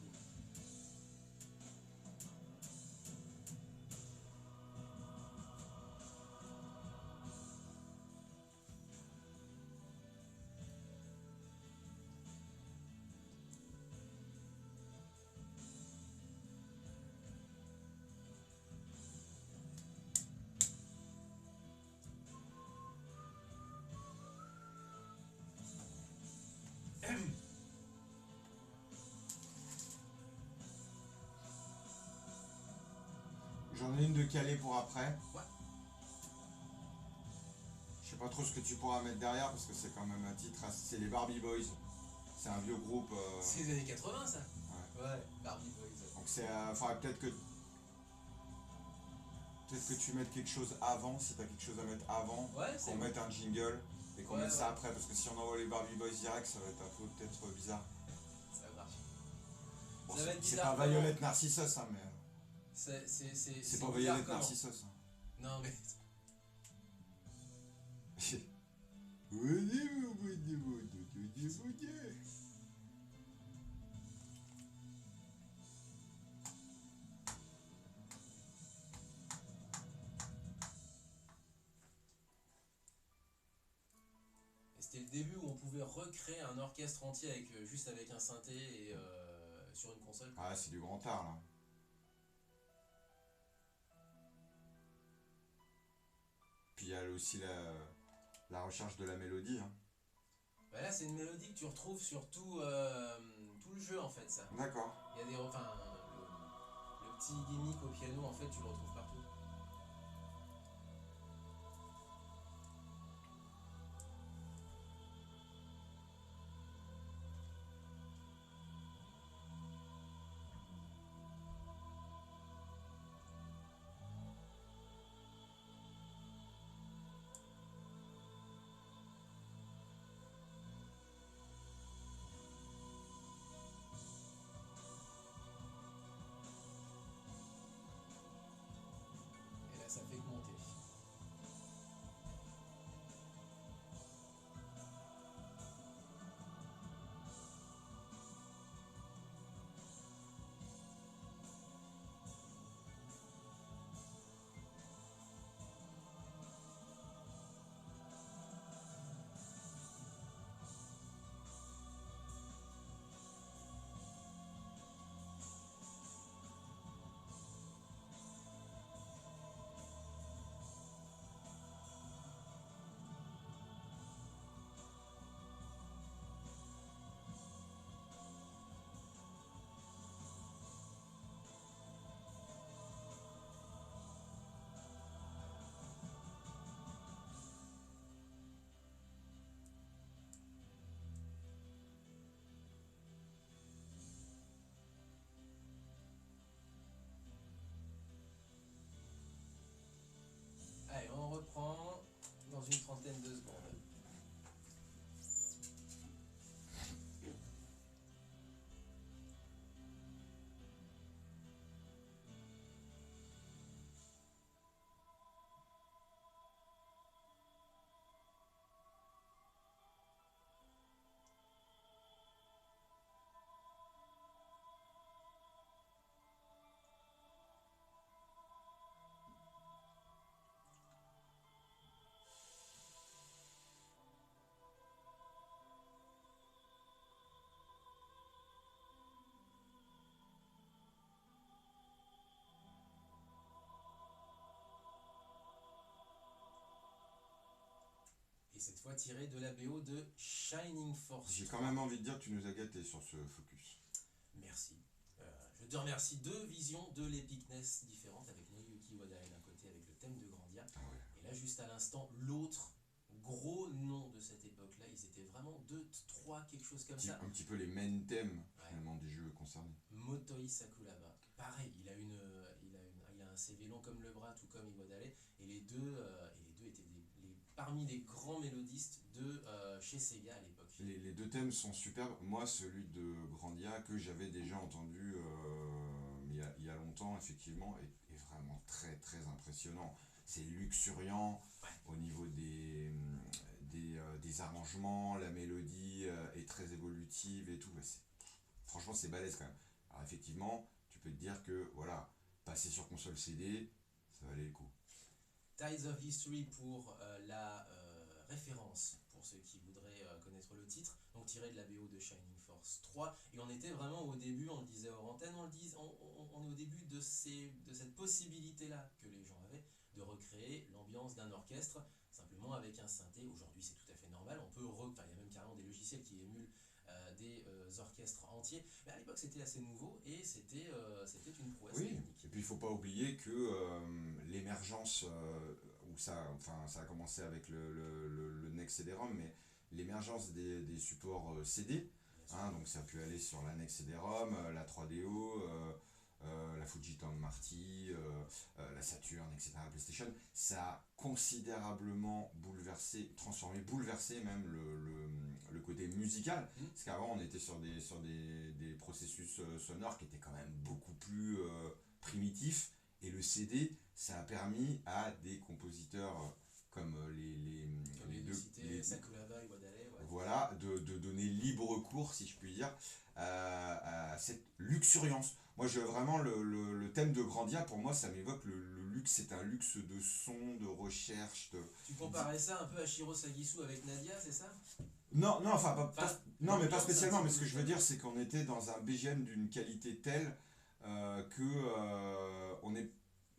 [SPEAKER 2] J'en ai une de calée pour après.
[SPEAKER 1] Ouais.
[SPEAKER 2] Je sais pas trop ce que tu pourras mettre derrière parce que c'est quand même un titre. C'est les Barbie Boys. C'est un vieux groupe.
[SPEAKER 1] C'est les années 80 ça.
[SPEAKER 2] Ouais.
[SPEAKER 1] Ouais, Barbie Boys.
[SPEAKER 2] Donc c'est. Faudrait peut-être que tu mettes quelque chose avant, si t'as quelque chose à mettre avant,
[SPEAKER 1] Ouais, c'est
[SPEAKER 2] qu'on
[SPEAKER 1] bon.
[SPEAKER 2] mette un jingle et qu'on
[SPEAKER 1] Ouais,
[SPEAKER 2] mette ça
[SPEAKER 1] ouais.
[SPEAKER 2] après, parce que si on envoie les Barbie Boys direct, ça va être un peu peut-être bizarre.
[SPEAKER 1] Ça marche.
[SPEAKER 2] Bon,
[SPEAKER 1] Ça va être
[SPEAKER 2] c'est
[SPEAKER 1] bizarre
[SPEAKER 2] pas
[SPEAKER 1] comment
[SPEAKER 2] Violette Narcissus, hein, mais.
[SPEAKER 1] C'est
[SPEAKER 2] pas
[SPEAKER 1] bizarre
[SPEAKER 2] Violette
[SPEAKER 1] comment
[SPEAKER 2] Narcissus. Hein.
[SPEAKER 1] Non mais. C'était le début où on pouvait recréer un orchestre entier avec, juste avec un synthé et sur une console.
[SPEAKER 2] Ah, c'est du grand art là. Puis il y a aussi la recherche de la mélodie. Hein.
[SPEAKER 1] Bah là, c'est une mélodie que tu retrouves sur tout le jeu en fait, ça.
[SPEAKER 2] D'accord.
[SPEAKER 1] Il y a des. Enfin, le petit gimmick au piano, en fait, tu le retrouves partout. Et là, ça fait que monter. Allez, on reprend dans une trentaine de secondes. Et cette fois tiré de la BO de Shining Force.
[SPEAKER 2] J'ai quand même envie de dire que tu nous as gâtés sur ce focus.
[SPEAKER 1] Merci. Je te remercie. Deux visions de l'Epicness différentes avec Noyuki Wadai d'un côté avec le thème de Grandia.
[SPEAKER 2] Ah ouais.
[SPEAKER 1] Et là, juste à l'instant, l'autre gros nom de cette époque-là, ils étaient vraiment 2, 3, quelque chose comme ça.
[SPEAKER 2] Un petit peu les main thèmes
[SPEAKER 1] Ouais.
[SPEAKER 2] finalement des jeux concernés.
[SPEAKER 1] Motoi Sakuraba. Pareil, il a un CV long comme le bras, tout comme Iwadale. Et les deux étaient parmi les grands mélodistes de chez Sega à l'époque.
[SPEAKER 2] Les deux thèmes sont superbes. Moi, celui de Grandia, que j'avais déjà entendu il y a longtemps, effectivement, est vraiment très très impressionnant. C'est luxuriant
[SPEAKER 1] Ouais.
[SPEAKER 2] au niveau des arrangements, la mélodie est très évolutive et tout. Ouais, franchement, c'est balèze quand même. Alors, effectivement, tu peux te dire que voilà, passer sur console CD, ça valait le coup.
[SPEAKER 1] Tides of History pour la référence, pour ceux qui voudraient connaître le titre, donc tiré de la BO de Shining Force 3. Et on était vraiment au début, on le disait hors antenne, on est au début de cette possibilité-là que les gens avaient de recréer l'ambiance d'un orchestre simplement avec un synthé. Aujourd'hui, c'est tout à fait normal. Il y a même carrément des logiciels qui émulent des orchestres entiers. Mais à l'époque, c'était assez nouveau et c'était une prouesse
[SPEAKER 2] Oui,
[SPEAKER 1] technique.
[SPEAKER 2] et puis il ne faut pas oublier que l'émergence, où ça a commencé avec le NEC CD-ROM, mais l'émergence des supports CD,
[SPEAKER 1] Bien sûr.
[SPEAKER 2] hein, donc ça a pu aller sur la NEC CD-ROM, la 3DO, la Fujitang Marty, la Saturn, etc., la PlayStation, ça a considérablement bouleversé même le côté musical,
[SPEAKER 1] Mhm.
[SPEAKER 2] parce qu'avant on était sur des processus sonores qui étaient quand même beaucoup plus primitifs, et le CD, ça a permis à des compositeurs comme
[SPEAKER 1] Comme
[SPEAKER 2] les
[SPEAKER 1] les
[SPEAKER 2] deux,
[SPEAKER 1] cités, Sakuraba et Wadale, ouais.
[SPEAKER 2] voilà, de donner libre cours, si je puis dire, à cette luxuriance. Moi, vraiment, le thème de Grandia, pour moi, ça m'évoque le luxe. C'est un luxe de son, de recherche.
[SPEAKER 1] Tu comparais ça un peu à Shiro Sagisu avec Nadia, c'est ça?
[SPEAKER 2] Non, non, enfin, non, mais pas
[SPEAKER 1] l'ambiance,
[SPEAKER 2] spécialement.
[SPEAKER 1] un
[SPEAKER 2] Mais
[SPEAKER 1] petit
[SPEAKER 2] ce
[SPEAKER 1] peu
[SPEAKER 2] que je veux dire, c'est qu'on était dans un BGM d'une qualité telle que on est.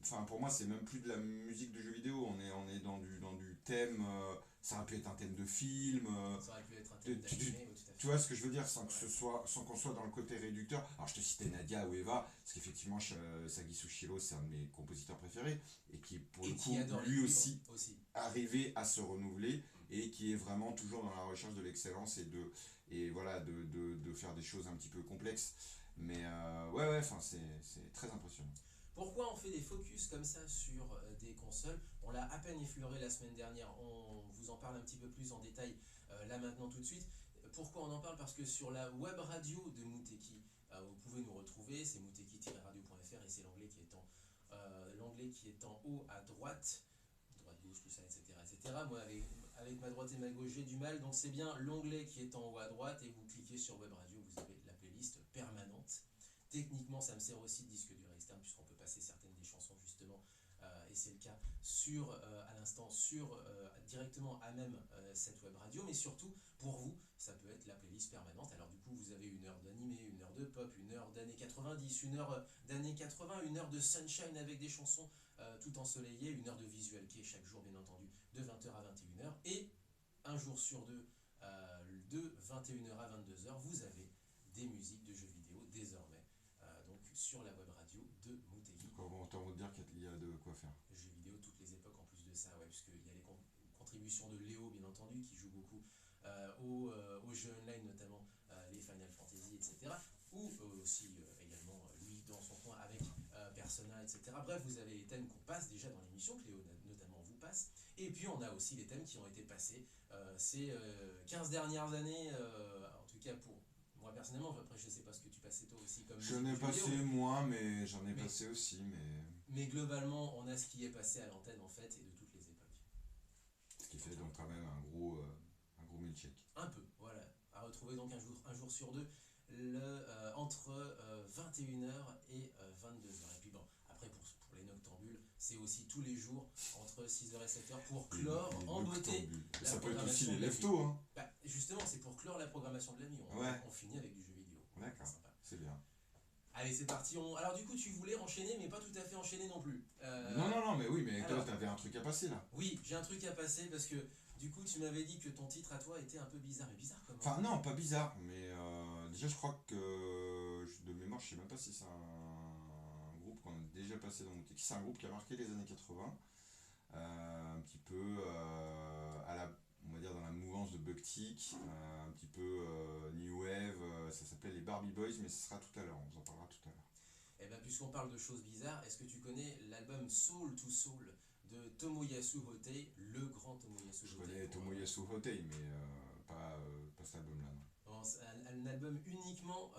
[SPEAKER 2] Enfin, pour moi, c'est même plus de la musique de jeu vidéo. On est dans du thème. Ça aurait pu être un thème de film.
[SPEAKER 1] Ça aurait pu être un thème
[SPEAKER 2] Tu,
[SPEAKER 1] d'animé, oui, tout à fait.
[SPEAKER 2] tu vois ce que je veux dire, sans que
[SPEAKER 1] Ouais.
[SPEAKER 2] ce soit, sans qu'on soit dans le côté réducteur. Alors je te citais Nadia ou Eva, parce qu'effectivement Sagisu Shiro c'est un de mes compositeurs préférés et qui pour
[SPEAKER 1] Et
[SPEAKER 2] le
[SPEAKER 1] qui
[SPEAKER 2] coup
[SPEAKER 1] adore les
[SPEAKER 2] lui
[SPEAKER 1] livres
[SPEAKER 2] aussi
[SPEAKER 1] aussi.
[SPEAKER 2] arrivé à se renouveler et qui est vraiment toujours dans la recherche de l'excellence et voilà de faire des choses un petit peu complexes. Mais ouais, enfin c'est très impressionnant.
[SPEAKER 1] Pourquoi on fait des focus comme ça sur des consoles? On l'a à peine effleuré la semaine dernière, on vous en parle un petit peu plus en détail là maintenant tout de suite. Pourquoi on en parle? Parce que sur la web radio de Muteki, vous pouvez nous retrouver, c'est muteki-radio.fr et c'est l'onglet qui est en haut à droite, gauche, tout ça, etc. etc. Moi avec ma droite et ma gauche j'ai du mal, donc c'est bien l'onglet qui est en haut à droite et vous cliquez sur web radio, vous avez la playlist permanente. Techniquement, ça me sert aussi de disque dur externe puisqu'on peut passer certaines des chansons justement, et c'est le cas à l'instant directement à même cette web radio, mais surtout pour vous, ça peut être la playlist permanente. Alors du coup, vous avez une heure d'animé, une heure de pop, une heure d'années 90, une heure d'années 80, une heure de sunshine avec des chansons tout ensoleillées, une heure de visual kei chaque jour bien entendu de 20h à 21h et un jour sur deux de 21h à 22h, vous avez des musiques de jeux vidéo désormais donc sur la web radio de Muteki.
[SPEAKER 2] Autant vous dire qu'il y a de quoi faire.
[SPEAKER 1] Jeux vidéo, toutes les époques en plus de ça, ouais, puisqu'il y a les contributions de Léo, bien entendu, qui joue beaucoup aux jeux online, notamment les Final Fantasy, etc. Ou aussi également lui dans son coin avec Persona, etc. Bref, vous avez les thèmes qu'on passe déjà dans l'émission, que Léo notamment vous passe. Et puis on a aussi les thèmes qui ont été passés ces 15 dernières années, en tout cas pour moi personnellement. Après, je sais pas ce que tu passais toi aussi comme
[SPEAKER 2] Je
[SPEAKER 1] musique
[SPEAKER 2] n'ai
[SPEAKER 1] de jeux
[SPEAKER 2] passé
[SPEAKER 1] vidéo.
[SPEAKER 2] moins, mais j'en ai
[SPEAKER 1] Mais-
[SPEAKER 2] passé aussi,
[SPEAKER 1] Mais globalement, on a ce qui est passé à l'antenne en fait et de toutes les époques.
[SPEAKER 2] ce qui fait donc quand même un gros milkshake.
[SPEAKER 1] Un peu, voilà. À retrouver donc un jour sur deux, entre 21h et 22h. Et puis bon, après pour les noctambules, c'est aussi tous les jours entre 6h et 7h pour clore
[SPEAKER 2] Les
[SPEAKER 1] en beauté.
[SPEAKER 2] noctambules.
[SPEAKER 1] la
[SPEAKER 2] Ça peut être aussi
[SPEAKER 1] programmation
[SPEAKER 2] les
[SPEAKER 1] de la
[SPEAKER 2] leftos, hein.
[SPEAKER 1] Bah, justement, c'est pour clore la programmation de la nuit.
[SPEAKER 2] Ouais.
[SPEAKER 1] On finit avec du jeu vidéo.
[SPEAKER 2] D'accord,
[SPEAKER 1] Sympa.
[SPEAKER 2] c'est bien.
[SPEAKER 1] Allez, c'est parti. Alors du coup, tu voulais enchaîner, mais pas tout à fait enchaîner non plus.
[SPEAKER 2] Non, mais oui, mais toi,
[SPEAKER 1] alors-
[SPEAKER 2] t'avais un truc à passer là.
[SPEAKER 1] Oui, j'ai un truc à passer parce que du coup, tu m'avais dit que ton titre à toi était un peu bizarre. Mais bizarre comment?
[SPEAKER 2] Enfin, non, pas bizarre, mais déjà, je crois que de mémoire, je sais même pas si c'est un groupe qu'on a déjà passé dans Muteki. C'est un groupe qui a marqué les années 80, un petit peu on va dire dans la mouvance de Buck-Tick, un petit peu New Wave, ça s'appelle les Barbie Boys, mais ce sera tout à l'heure, on vous en parlera tout à l'heure.
[SPEAKER 1] Eh bien, puisqu'on parle de choses bizarres, est-ce que tu connais l'album Soul to Soul de Tomoyasu Hotei, le grand Tomoyasu
[SPEAKER 2] Je
[SPEAKER 1] Hotei?
[SPEAKER 2] connais Tomoyasu Hotei, mais pas cet album-là, non.
[SPEAKER 1] Bon, c'est un album uniquement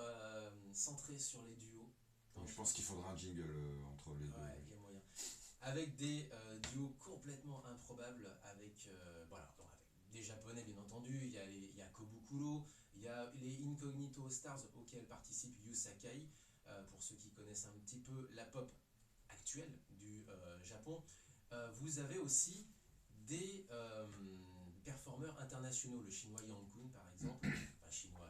[SPEAKER 1] centré sur les duos.
[SPEAKER 2] Donc, je pense qu'il faudra un jingle entre les deux.
[SPEAKER 1] Ouais, il y a moyen. Avec des duos complètement improbables, avec, voilà, donc avec des japonais bien entendu, il y a Kobukuro, il y a les Incognito Stars auxquels participe Yu Sakai, pour ceux qui connaissent un petit peu la pop actuelle du Japon. Vous avez aussi des performeurs internationaux, le chinois Yang Kun par exemple, enfin chinois,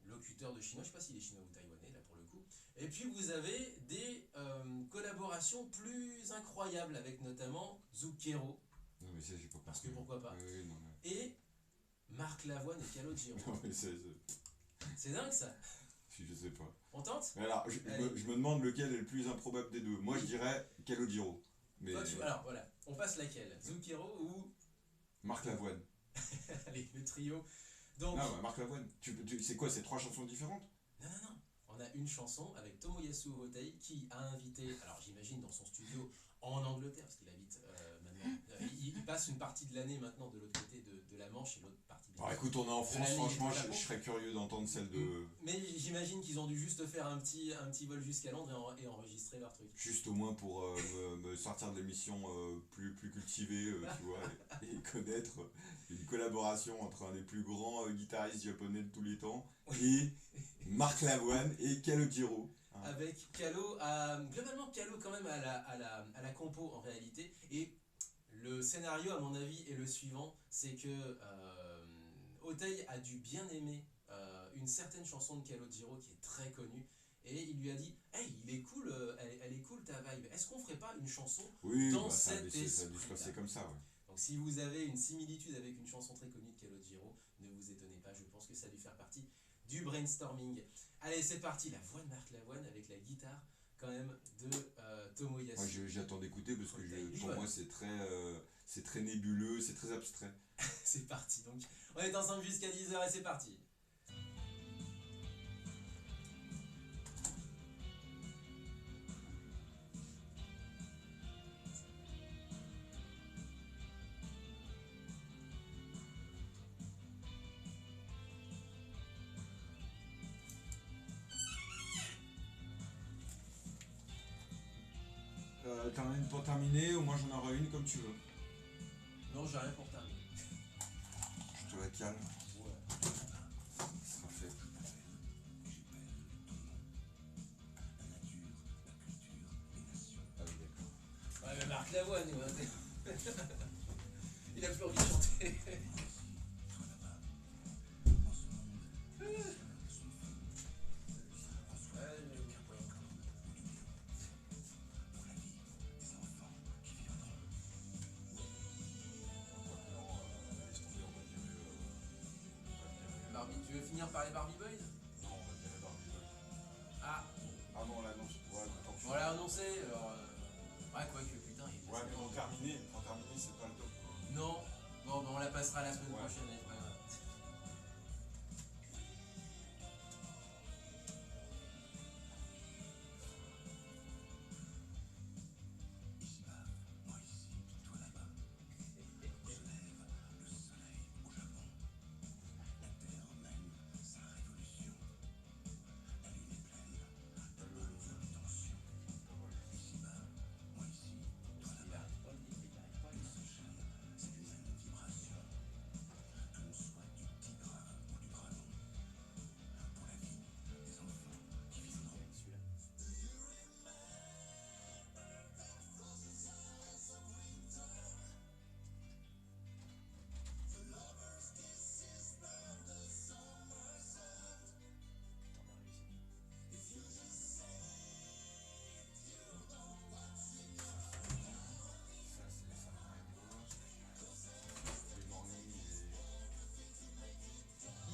[SPEAKER 1] locuteur de chinois, je ne sais pas s'il est chinois ou taïwanais là pour le coup. Et puis vous avez des collaborations plus incroyables avec notamment Zucchero,
[SPEAKER 2] Non, mais ça, j'ai pas
[SPEAKER 1] parce que
[SPEAKER 2] compris.
[SPEAKER 1] pourquoi pas,
[SPEAKER 2] Oui, non, mais...
[SPEAKER 1] et Marc Lavoine et Calogero.
[SPEAKER 2] Non, mais
[SPEAKER 1] C'est dingue ça.
[SPEAKER 2] Je sais pas.
[SPEAKER 1] On tente?
[SPEAKER 2] Mais alors, je me demande lequel est le plus improbable des deux. Moi, je dirais Calogero. Mais
[SPEAKER 1] Alors voilà, on passe laquelle? Zucchero ou
[SPEAKER 2] Marc Lavoine.
[SPEAKER 1] allez, le trio. Donc,
[SPEAKER 2] Non, bah, Marc Lavoine. C'est quoi, c'est 3 chansons différentes?
[SPEAKER 1] non. On a une chanson avec Tomoyasu Hotei qui a invité, alors j'imagine dans son studio en Angleterre, parce qu'il habite maintenant. Il passe une partie de l'année maintenant de l'autre côté de la Manche et l'autre partie bien
[SPEAKER 2] Alors
[SPEAKER 1] sûr,
[SPEAKER 2] écoute, on est en
[SPEAKER 1] de
[SPEAKER 2] France,
[SPEAKER 1] l'année,
[SPEAKER 2] franchement,
[SPEAKER 1] il est au Japon.
[SPEAKER 2] je serais curieux d'entendre celle de.
[SPEAKER 1] Mais j'imagine qu'ils ont dû juste faire un petit vol jusqu'à Londres et enregistrer leur truc.
[SPEAKER 2] Juste au moins pour me sortir de l'émission plus cultivée, tu vois, et connaître une collaboration entre un des plus grands guitaristes japonais de tous les temps et Marc Lavoine et Calogero. Hein.
[SPEAKER 1] Avec Calo, globalement Calo quand même à la compo en réalité. Et le scénario à mon avis est le suivant, c'est que Hotei a dû bien aimer une certaine chanson de Calogero qui est très connue. Et il lui a dit, hey, il est cool, elle est cool ta vibe. Est-ce qu'on ferait pas une chanson
[SPEAKER 2] Oui,
[SPEAKER 1] dans
[SPEAKER 2] bah, ça a
[SPEAKER 1] cet
[SPEAKER 2] dû se
[SPEAKER 1] esprit-là?
[SPEAKER 2] passer comme ça, ouais.
[SPEAKER 1] Donc si vous avez une similitude avec une chanson très connue de Calogero, ne vous étonnez pas, je pense que ça a dû faire partie du brainstorming. Allez, c'est parti, la voix de Marc Lavoine avec la guitare quand même de Tomoyasu.
[SPEAKER 2] Moi, j'attends d'écouter parce que pour
[SPEAKER 1] Ouais.
[SPEAKER 2] moi, c'est très nébuleux, c'est très abstrait.
[SPEAKER 1] C'est parti, donc on est ensemble jusqu'à 10h et c'est parti.
[SPEAKER 2] T'en as une pour terminer, ou moi j'en aurai une comme tu veux.
[SPEAKER 1] Non, j'ai rien pour terminer.
[SPEAKER 2] Je te la calme.
[SPEAKER 1] Ouais.
[SPEAKER 2] Ce sera fait. Ah oui, d'accord.
[SPEAKER 1] Ouais, mais Marc Lavoine, ouais. Il a plus envie de chanter. Barbie, tu veux finir par les Barbie Boys?
[SPEAKER 2] Non, on va dire Barbie Boy.
[SPEAKER 1] Ah,
[SPEAKER 2] Ah non, là non. Ouais, attends.
[SPEAKER 1] on l'a annoncé, alors. Ouais, quoi que putain, il est
[SPEAKER 2] Ouais,
[SPEAKER 1] passé
[SPEAKER 2] mais
[SPEAKER 1] avant.
[SPEAKER 2] en terminer, c'est pas le top.
[SPEAKER 1] Non, bon, ben on la passera la semaine
[SPEAKER 2] Ouais.
[SPEAKER 1] prochaine, c'est pas grave.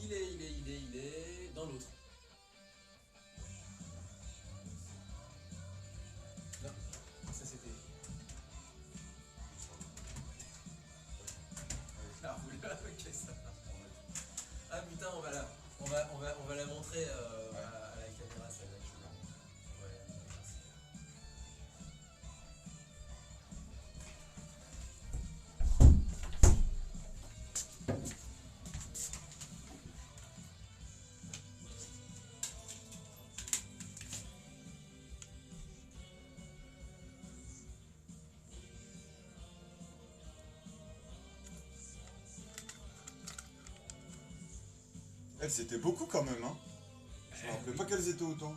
[SPEAKER 1] Il est dans l'autre. Non, ça c'était. Ah, vous l'avez, ok, ça. Ah putain, on va la montrer à la caméra, ça va être chaud. Ouais, merci.
[SPEAKER 2] Elles c'était beaucoup quand même, hein. Je me rappelais pas qu'elles étaient autant.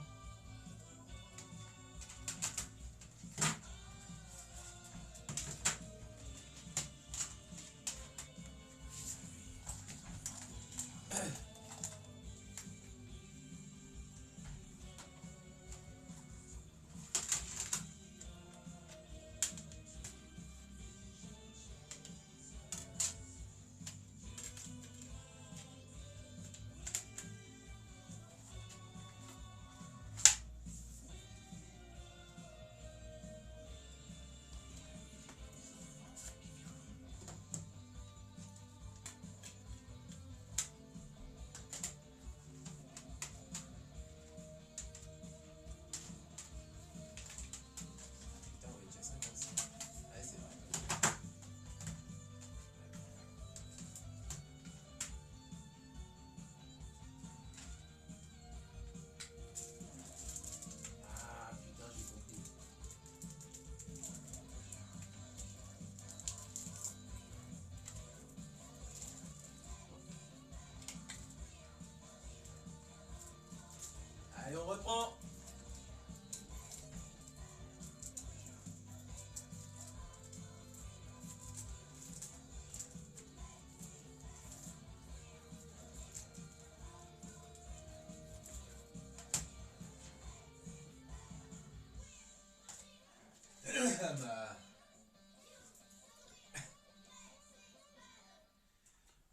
[SPEAKER 1] Bah,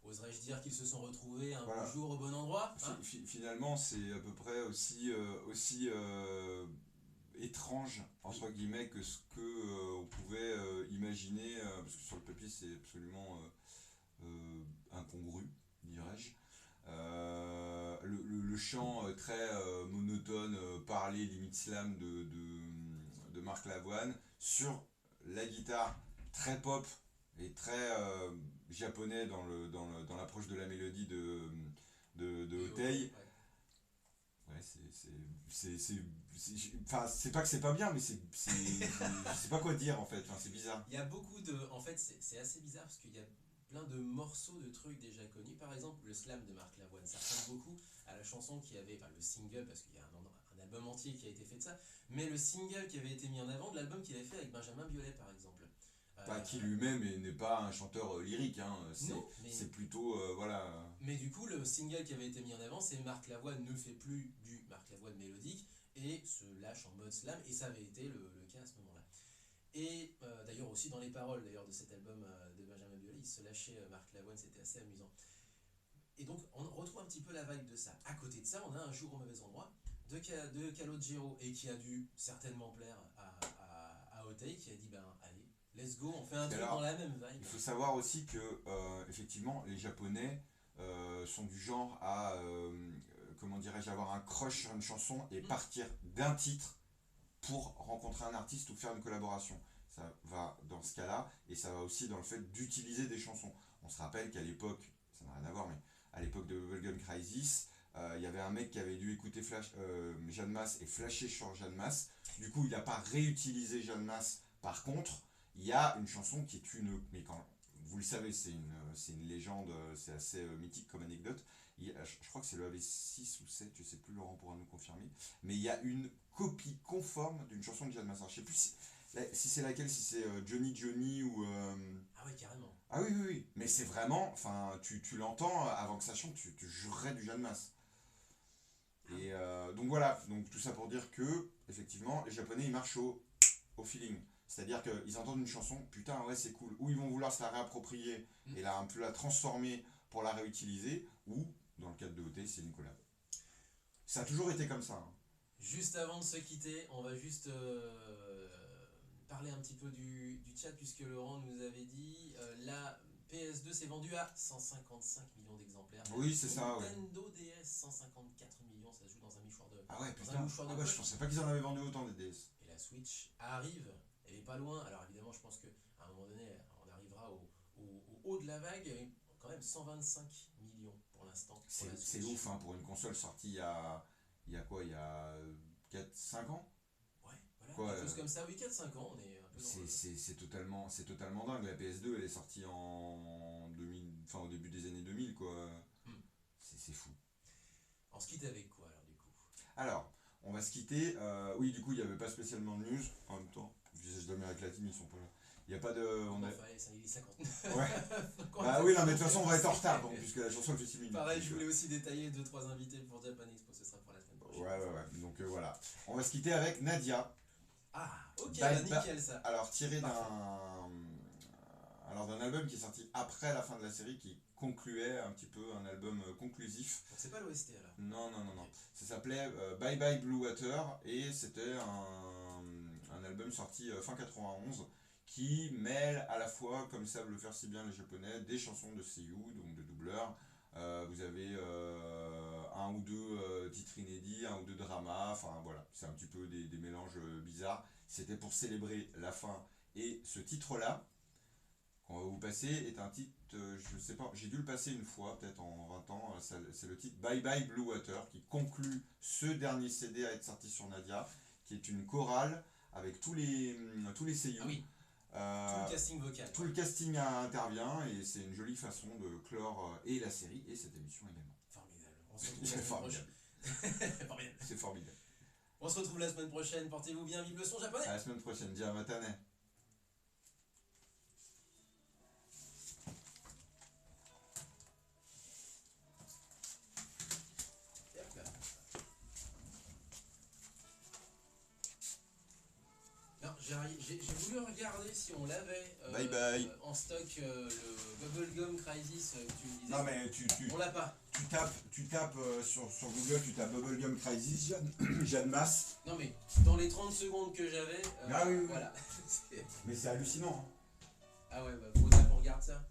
[SPEAKER 1] oserais-je dire qu'ils se sont retrouvés un
[SPEAKER 2] Voilà.
[SPEAKER 1] beau jour au bon endroit, hein?
[SPEAKER 2] Finalement, c'est à peu près aussi étrange, entre guillemets, que ce que on pouvait imaginer, parce que sur le papier, c'est absolument incongru, dirais-je. Le chant très monotone, parlé, limite slam de Marc Lavoine, sur la guitare très pop et très japonais dans l'approche de la mélodie de Otei.
[SPEAKER 1] Ouais.
[SPEAKER 2] Ouais, enfin, c'est pas que c'est pas bien, mais je sais pas quoi dire en fait, enfin, c'est bizarre.
[SPEAKER 1] Il y a beaucoup de. En fait, c'est assez bizarre parce qu'il y a plein de morceaux de trucs déjà connus. Par exemple, le slam de Marc Lavoine, ça ressemble beaucoup à la chanson qui avait. Enfin, le single, parce qu'il y a un album entier qui a été fait de ça. Mais le single qui avait été mis en avant de l'album qu'il avait fait avec Benjamin Biolay, par exemple.
[SPEAKER 2] Enfin, qui lui-même n'est pas un chanteur lyrique, hein,
[SPEAKER 1] Non, mais.
[SPEAKER 2] c'est plutôt, voilà.
[SPEAKER 1] Mais du coup, le single qui avait été mis en avant, c'est Marc Lavoine ne fait plus du Marc Lavoine mélodique et se lâche en mode slam, et ça avait été le cas à ce moment-là. Et d'ailleurs aussi dans les paroles d'ailleurs de cet album de Benjamin Biolay, il se lâchait Marc Lavoine, c'était assez amusant. Et donc on retrouve un petit peu la vibe de ça. À côté de ça, on a Un jour au mauvais endroit de Calogero, et qui a dû certainement plaire à Otei, qui a dit ben allez, let's go, on fait un truc
[SPEAKER 2] Alors,
[SPEAKER 1] dans la même vibe.
[SPEAKER 2] il faut savoir aussi que, effectivement, les Japonais sont du genre à, comment dirais-je, avoir un crush sur une chanson et partir d'un titre pour rencontrer un artiste ou faire une collaboration. Ça va dans ce cas-là, et ça va aussi dans le fait d'utiliser des chansons. On se rappelle qu'à l'époque, ça n'a rien à voir, mais à l'époque de Bubblegum Crisis, il y avait un mec qui avait dû écouter Jeanne Masse et flasher sur Jeanne Masse. Du coup, il n'a pas réutilisé Jeanne Masse. Par contre, il y a une chanson qui est une... Mais quand vous le savez, c'est une légende, c'est assez mythique comme anecdote. Je crois que c'est le AV6 ou 7, je sais plus, Laurent pourra nous confirmer. Mais il y a une copie conforme d'une chanson de Jeanne Masse. Alors, je sais plus si c'est laquelle, si c'est Johnny Johnny ou...
[SPEAKER 1] Ah ouais, carrément.
[SPEAKER 2] Ah oui, oui, oui. Mais c'est vraiment... Enfin, tu l'entends, avant que ça chante, tu jurerais du Jeanne Masse. Et donc voilà, donc tout ça pour dire que, effectivement, les Japonais, ils marchent au feeling. C'est-à-dire qu'ils entendent une chanson, putain, ouais, c'est cool. Ou ils vont vouloir se la réapproprier et un peu la transformer pour la réutiliser, ou, dans le cadre de OT, c'est une collab. Ça a toujours été comme ça. Hein.
[SPEAKER 1] Juste avant de se quitter, on va juste parler un petit peu du chat, puisque Laurent nous avait dit la PS2 s'est vendue à 155 millions d'exemplaires.
[SPEAKER 2] Oui, c'est ça, ouais.
[SPEAKER 1] Nintendo DS 154 millions, ça se joue dans un mouchoir de.
[SPEAKER 2] Ah ouais,
[SPEAKER 1] dans
[SPEAKER 2] putain.
[SPEAKER 1] un mouchoir de
[SPEAKER 2] Ah ouais,
[SPEAKER 1] poche.
[SPEAKER 2] je pensais pas qu'ils en avaient vendu autant des DS.
[SPEAKER 1] Et la Switch arrive, elle est pas loin. Alors évidemment, je pense qu'à un moment donné, on arrivera au haut de la vague. Quand même 125 millions pour l'instant.
[SPEAKER 2] C'est ouf, hein, pour une console sortie il y a quoi, il y a 4-5 ans.
[SPEAKER 1] Ouais, voilà,
[SPEAKER 2] Quoi,
[SPEAKER 1] quelque chose comme ça. Oui, 4-5 ans, on est un peu dans le...
[SPEAKER 2] c'est totalement dingue. La PS2, elle est sortie en 2000, enfin, au début des années 2000, quoi. C'est fou.
[SPEAKER 1] On se quitte avec quoi alors du coup?
[SPEAKER 2] Alors, on va se quitter. Oui, du coup, il n'y avait pas spécialement de news. En même temps, visage d'Amérique latine, ils sont pas là. Il n'y a pas de.
[SPEAKER 1] Allez, ça, il est 59.
[SPEAKER 2] Ouais. Bah oui, non, mais de toute façon, on va être en retard, donc, puisque la chanson fait 6 minutes.
[SPEAKER 1] Pareil, je voulais aussi détailler 2-3 invités pour Japan Expo, ce sera pour la semaine prochaine.
[SPEAKER 2] Ouais. Donc voilà. On va se quitter avec Nadia.
[SPEAKER 1] Ah, ok,
[SPEAKER 2] Bah,
[SPEAKER 1] nickel ça.
[SPEAKER 2] Alors, tiré d'un album qui est sorti après la fin de la série, qui concluait un petit peu, un album conclusif.
[SPEAKER 1] Donc c'est pas l'OST alors?
[SPEAKER 2] Non. Ça s'appelait Bye Bye Blue Water, et c'était un album sorti fin 91 qui mêle à la fois, comme savent le faire si bien les Japonais, des chansons de seiyuu, donc de doubleurs. Vous avez un ou deux titres inédits, un ou deux dramas, enfin voilà, c'est un petit peu des mélanges bizarres. C'était pour célébrer la fin. Et ce titre-là, qu'on va vous passer, est un titre, je sais pas, j'ai dû le passer une fois, peut-être en 20 ans, c'est le titre Bye Bye Blue Water, qui conclut ce dernier CD à être sorti sur Nadia, qui est une chorale avec tous les seiyuu.
[SPEAKER 1] Ah oui. Tout le casting vocal.
[SPEAKER 2] Tout le casting intervient, et c'est une jolie façon de clore et la série et cette émission également.
[SPEAKER 1] Formidable. On se retrouve la semaine prochaine. Formidable.
[SPEAKER 2] C'est formidable.
[SPEAKER 1] On se retrouve la semaine prochaine. Portez-vous bien, vive le son japonais.
[SPEAKER 2] À la semaine prochaine. Dia matane.
[SPEAKER 1] Non, J'ai voulu regarder si on l'avait
[SPEAKER 2] Bye bye.
[SPEAKER 1] en stock, le Bubblegum Crisis que tu me disais.
[SPEAKER 2] Non mais
[SPEAKER 1] On l'a pas.
[SPEAKER 2] tu tapes sur Google, tu tapes Bubblegum Crisis, Jeanne Masse.
[SPEAKER 1] Non mais dans les 30 secondes que j'avais,
[SPEAKER 2] Ah oui, oui.
[SPEAKER 1] voilà.
[SPEAKER 2] Mais c'est hallucinant. Hein.
[SPEAKER 1] Ah ouais, bah faudrait qu'on regarde ça.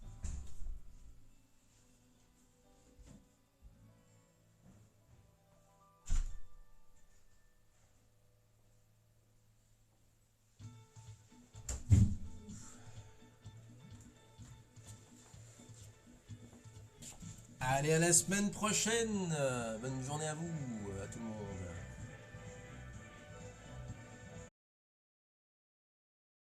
[SPEAKER 1] Allez, à la semaine prochaine. Bonne journée à vous.